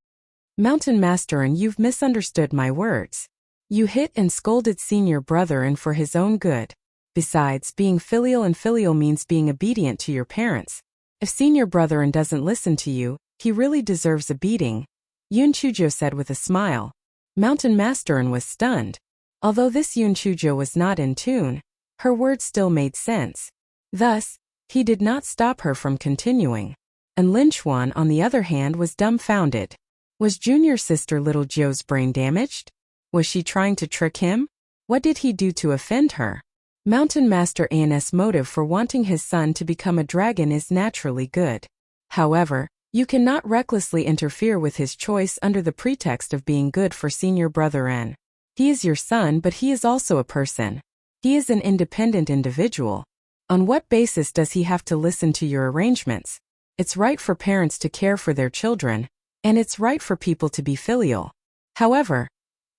Mountain Masterin, you've misunderstood my words. You hit and scolded senior brother and for his own good. Besides, being filial and filial means being obedient to your parents. If senior brother doesn't listen to you, he really deserves a beating. Yun Chuzhou said with a smile. Mountain Masterin was stunned. Although this Yun Chuzhou was not in tune, her words still made sense. Thus, he did not stop her from continuing. And Lin Chuan, on the other hand, was dumbfounded. Was junior sister little Jiu's brain damaged? Was she trying to trick him? What did he do to offend her? Mountain Master An's motive for wanting his son to become a dragon is naturally good. However, you cannot recklessly interfere with his choice under the pretext of being good for senior brother N. He is your son, but he is also a person. He is an independent individual. On what basis does he have to listen to your arrangements? It's right for parents to care for their children, and it's right for people to be filial. However,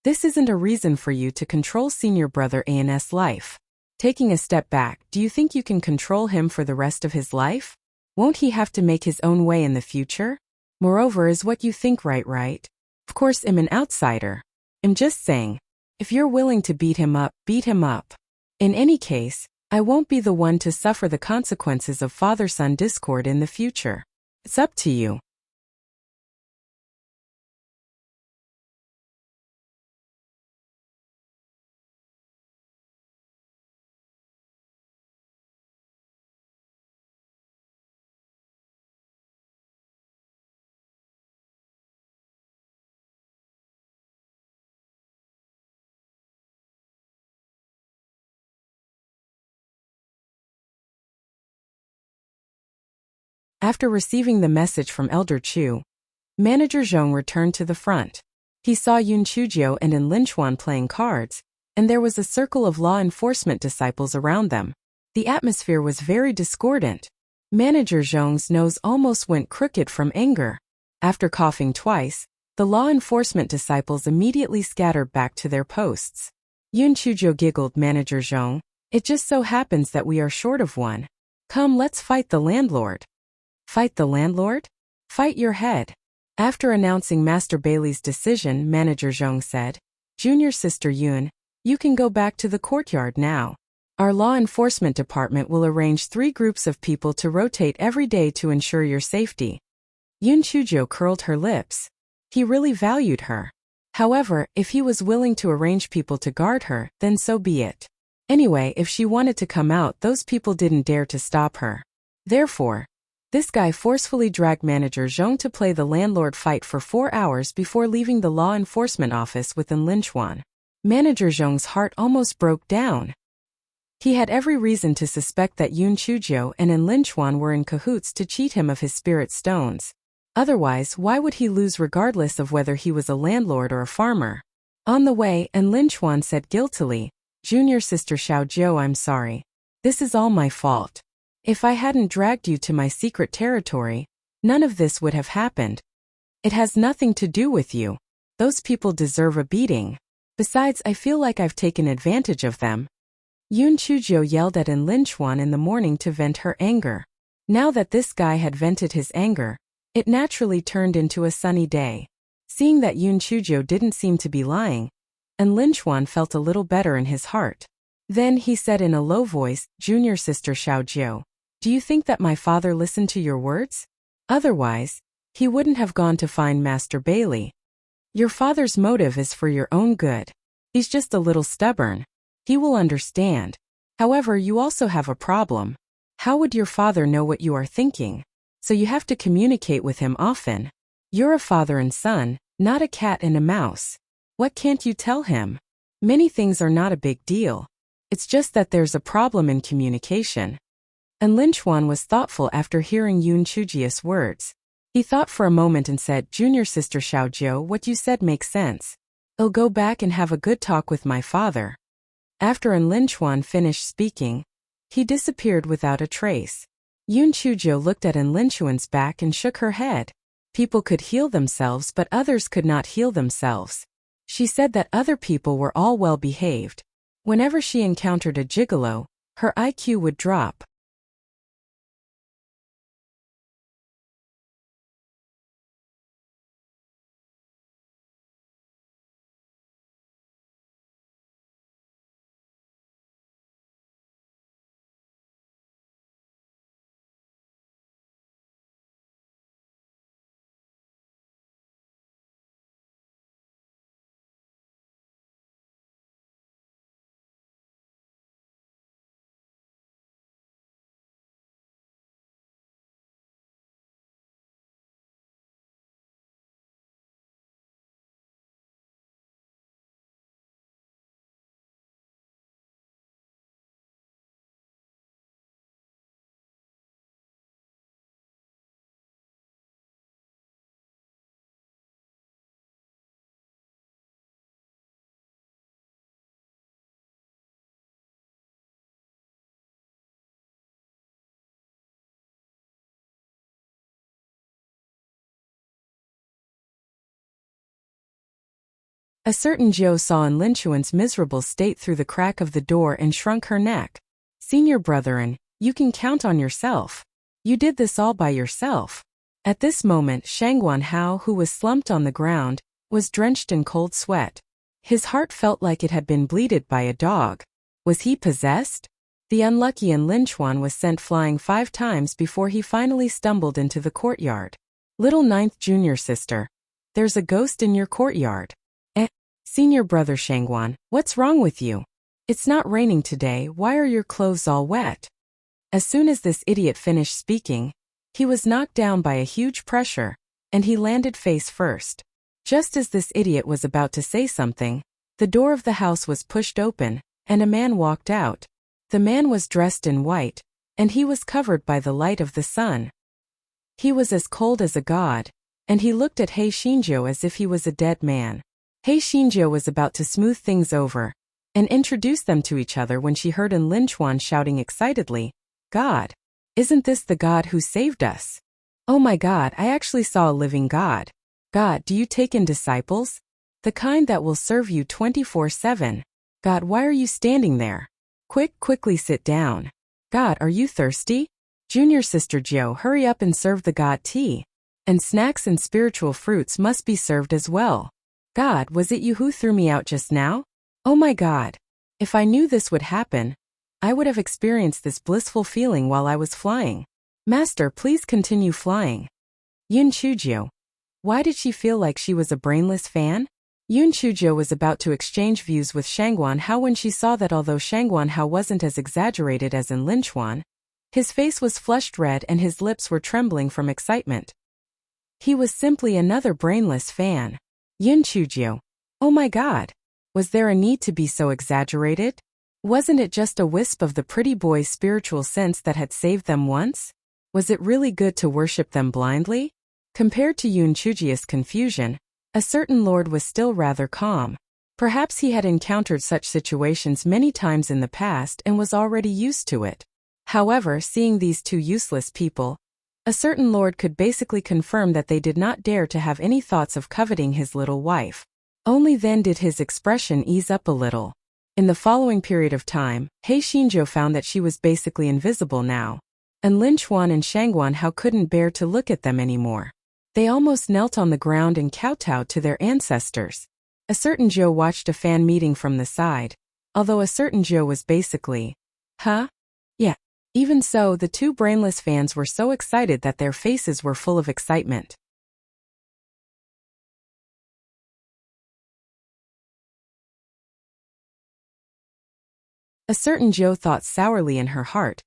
this isn't a reason for you to control senior brother An's life. Taking a step back, do you think you can control him for the rest of his life? Won't he have to make his own way in the future? Moreover, is what you think right? Of course, I'm an outsider. I'm just saying, if you're willing to beat him up, beat him up. In any case, I won't be the one to suffer the consequences of father-son discord in the future. It's up to you. After receiving the message from Elder Chu, Manager Zhong returned to the front. He saw Yun Chuzhou and Lin Chuan playing cards, and there was a circle of law enforcement disciples around them. The atmosphere was very discordant. Manager Zhong's nose almost went crooked from anger. After coughing twice, the law enforcement disciples immediately scattered back to their posts. Yun Chuzhou giggled. Manager Zhong, it just so happens that we are short of one. Come, let's fight the landlord. Fight the landlord? Fight your head. After announcing Master Bailey's decision, Manager Zhong said, Junior Sister Yun, you can go back to the courtyard now. Our law enforcement department will arrange 3 groups of people to rotate every day to ensure your safety. Yun Chuzhou curled her lips. He really valued her. However, if he was willing to arrange people to guard her, then so be it. Anyway, if she wanted to come out, those people didn't dare to stop her. Therefore, this guy forcefully dragged Manager Zhong to play the landlord fight for 4 hours before leaving the law enforcement office with Lin Chuan. Manager Zhong's heart almost broke down. He had every reason to suspect that Yun Chuzhou and Lin Chuan were in cahoots to cheat him of his spirit stones. Otherwise, why would he lose regardless of whether he was a landlord or a farmer? On the way, Lin Chuan said guiltily, Junior Sister Xiao Jiu, I'm sorry. This is all my fault. If I hadn't dragged you to my secret territory, none of this would have happened. It has nothing to do with you. Those people deserve a beating. Besides, I feel like I've taken advantage of them. Yoon Chujio yelled at In Linchuan in the morning to vent her anger. Now that this guy had vented his anger, it naturally turned into a sunny day. Seeing that Yoon Chujio didn't seem to be lying, In Linchuan felt a little better in his heart. Then he said in a low voice, "Junior sister Xiaojiu, do you think that my father listened to your words? Otherwise, he wouldn't have gone to find Master Bailey. Your father's motive is for your own good. He's just a little stubborn. He will understand. However, you also have a problem. How would your father know what you are thinking? So you have to communicate with him often. You're a father and son, not a cat and a mouse. What can't you tell him? Many things are not a big deal. It's just that there's a problem in communication." And Linchuan was thoughtful after hearing Yoon Chujia's words. He thought for a moment and said, "Junior sister Xiaojiu, what you said makes sense. I'll go back and have a good talk with my father." After In Linchuan finished speaking, he disappeared without a trace. Yoon Chujio looked at In Linchuan's back and shook her head. People could heal themselves, but others could not heal themselves. She said that other people were all well behaved. Whenever she encountered a gigolo, her IQ would drop. A certain Joe saw In Linchuan's miserable state through the crack of the door and shrunk her neck. "Senior brethren, you can count on yourself. You did this all by yourself." At this moment, Shangguan Hao, who was slumped on the ground, was drenched in cold sweat. His heart felt like it had been bleated by a dog. Was he possessed? The unlucky In Linchuan was sent flying 5 times before he finally stumbled into the courtyard. "Little ninth junior sister, there's a ghost in your courtyard." Senior brother Shangguan, what's wrong with you? It's not raining today, why are your clothes all wet? As soon as this idiot finished speaking, he was knocked down by a huge pressure, and he landed face first. Just as this idiot was about to say something, the door of the house was pushed open, and a man walked out. The man was dressed in white, and he was covered by the light of the sun. He was as cold as a god, and he looked at He Xinjiu as if he was a dead man. He Xinjiu was about to smooth things over and introduce them to each other when she heard In Linchuan shouting excitedly, "God! Isn't this the God who saved us? Oh my God, I actually saw a living God. God, do you take in disciples? The kind that will serve you 24/7. God, why are you standing there? Quickly sit down. God, are you thirsty? Junior sister Jiu, hurry up and serve the God tea. And snacks and spiritual fruits must be served as well. God, was it you who threw me out just now? Oh my God. If I knew this would happen, I would have experienced this blissful feeling while I was flying. Master, please continue flying." Yoon Chujio. Why did she feel like she was a brainless fan? Yoon Chujio was about to exchange views with Shangguan Hao when she saw that although Shangguan Hao wasn't as exaggerated as In Linchuan, his face was flushed red and his lips were trembling from excitement. He was simply another brainless fan. Yoon Chujio. Oh my God. Was there a need to be so exaggerated? Wasn't it just a wisp of the pretty boy's spiritual sense that had saved them once? Was it really good to worship them blindly? Compared to Yoon Chujio's confusion, a certain lord was still rather calm. Perhaps he had encountered such situations many times in the past and was already used to it. However, seeing these two useless people, a certain lord could basically confirm that they did not dare to have any thoughts of coveting his little wife. Only then did his expression ease up a little. In the following period of time, He Xinzhou found that she was basically invisible now, and Lin Chuan and Shangguan Hao couldn't bear to look at them anymore. They almost knelt on the ground and kowtowed to their ancestors. A certain Zhou watched a fan meeting from the side, although a certain Zhou was basically, huh? Yeah. Even so, the two brainless fans were so excited that their faces were full of excitement. A certain Zhou thought sourly in her heart,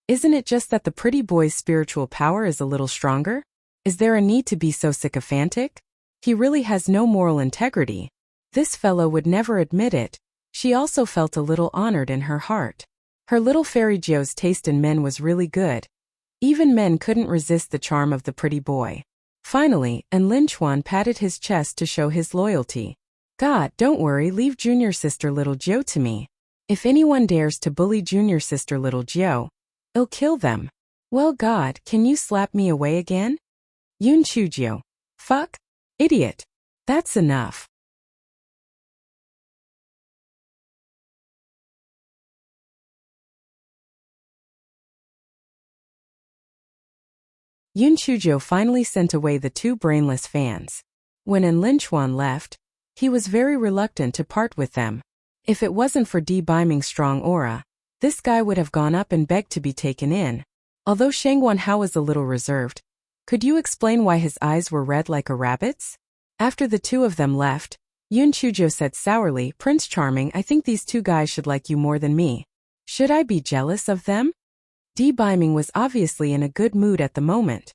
isn't it just that the pretty boy's spiritual power is a little stronger? Is there a need to be so sycophantic? He really has no moral integrity. This fellow would never admit it. She also felt a little honored in her heart. Her little fairy Zhou's taste in men was really good. Even men couldn't resist the charm of the pretty boy. Finally, and Lin Chuan patted his chest to show his loyalty. God, don't worry, leave junior sister little Zhou to me. If anyone dares to bully junior sister little Zhou, I'll kill them. Well God, can you slap me away again? Yun Chuzhou. Fuck? Idiot. That's enough. Yun Chuzhou finally sent away the two brainless fans. When Lin Chuan left, he was very reluctant to part with them. If it wasn't for Di Biming's strong aura, this guy would have gone up and begged to be taken in. Although Shangguan Hao was a little reserved, could you explain why his eyes were red like a rabbit's? After the two of them left, Yun Chuzhou said sourly, Prince Charming, I think these two guys should like you more than me. Should I be jealous of them? Di Biming was obviously in a good mood at the moment.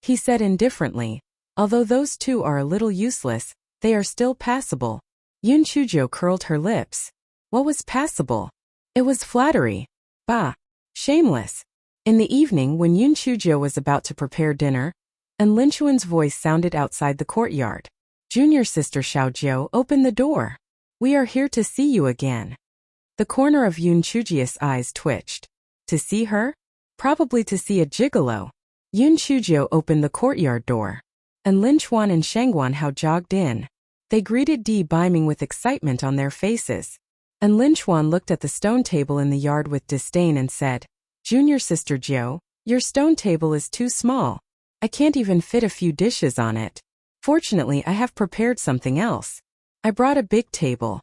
He said indifferently, although those two are a little useless, they are still passable. Yun Chuzhou curled her lips. What was passable? It was flattery. Bah! Shameless. In the evening when Yun Chuzhou was about to prepare dinner, and Lin Chuan's voice sounded outside the courtyard. Junior sister Xiaojiu, open the door. We are here to see you again. The corner of Yun Chuzhou's eyes twitched. To see her? Probably to see a gigolo. Yun Chuzhou opened the courtyard door, and Lin Chuan and Shangguan Hao jogged in. They greeted Di Biming with excitement on their faces, and Lin Chuan looked at the stone table in the yard with disdain and said, Junior sister Zhou, your stone table is too small. I can't even fit a few dishes on it. Fortunately, I have prepared something else. I brought a big table.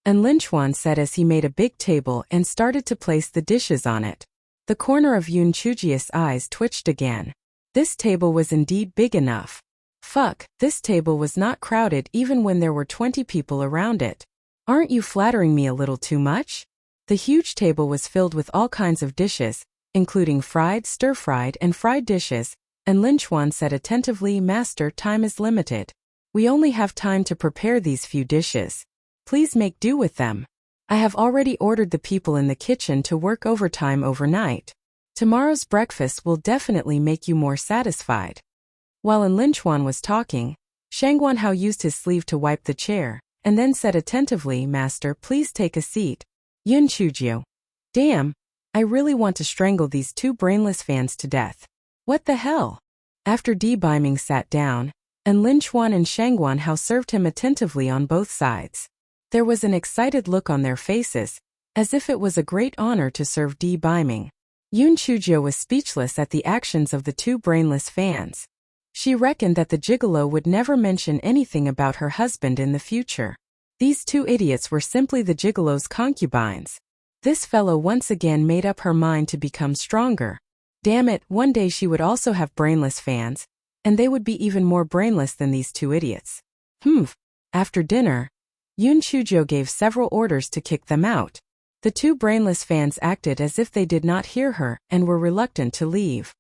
And Lin Chuan said as he made a big table and started to place the dishes on it. The corner of Yun Chuzhou's eyes twitched again. This table was indeed big enough. Fuck, this table was not crowded even when there were 20 people around it. Aren't you flattering me a little too much? The huge table was filled with all kinds of dishes, including fried, stir-fried, and fried dishes, and Lin Chuan said attentively, Master, time is limited. We only have time to prepare these few dishes. Please make do with them. I have already ordered the people in the kitchen to work overtime overnight. Tomorrow's breakfast will definitely make you more satisfied. While Lin Chuan was talking, Shangguan Hao used his sleeve to wipe the chair, and then said attentively, Master, please take a seat. Yun Chuzhou. Damn, I really want to strangle these two brainless fans to death. What the hell? After Di Biming sat down, and Lin Chuan and Shangguan Hao served him attentively on both sides. There was an excited look on their faces, as if it was a great honor to serve Di Biming. Yun Chuzhou was speechless at the actions of the two brainless fans. She reckoned that the gigolo would never mention anything about her husband in the future. These two idiots were simply the gigolo's concubines. This fellow once again made up her mind to become stronger. Damn it, one day she would also have brainless fans, and they would be even more brainless than these two idiots. After dinner, Yun Chuzhou gave several orders to kick them out. The two brainless fans acted as if they did not hear her and were reluctant to leave.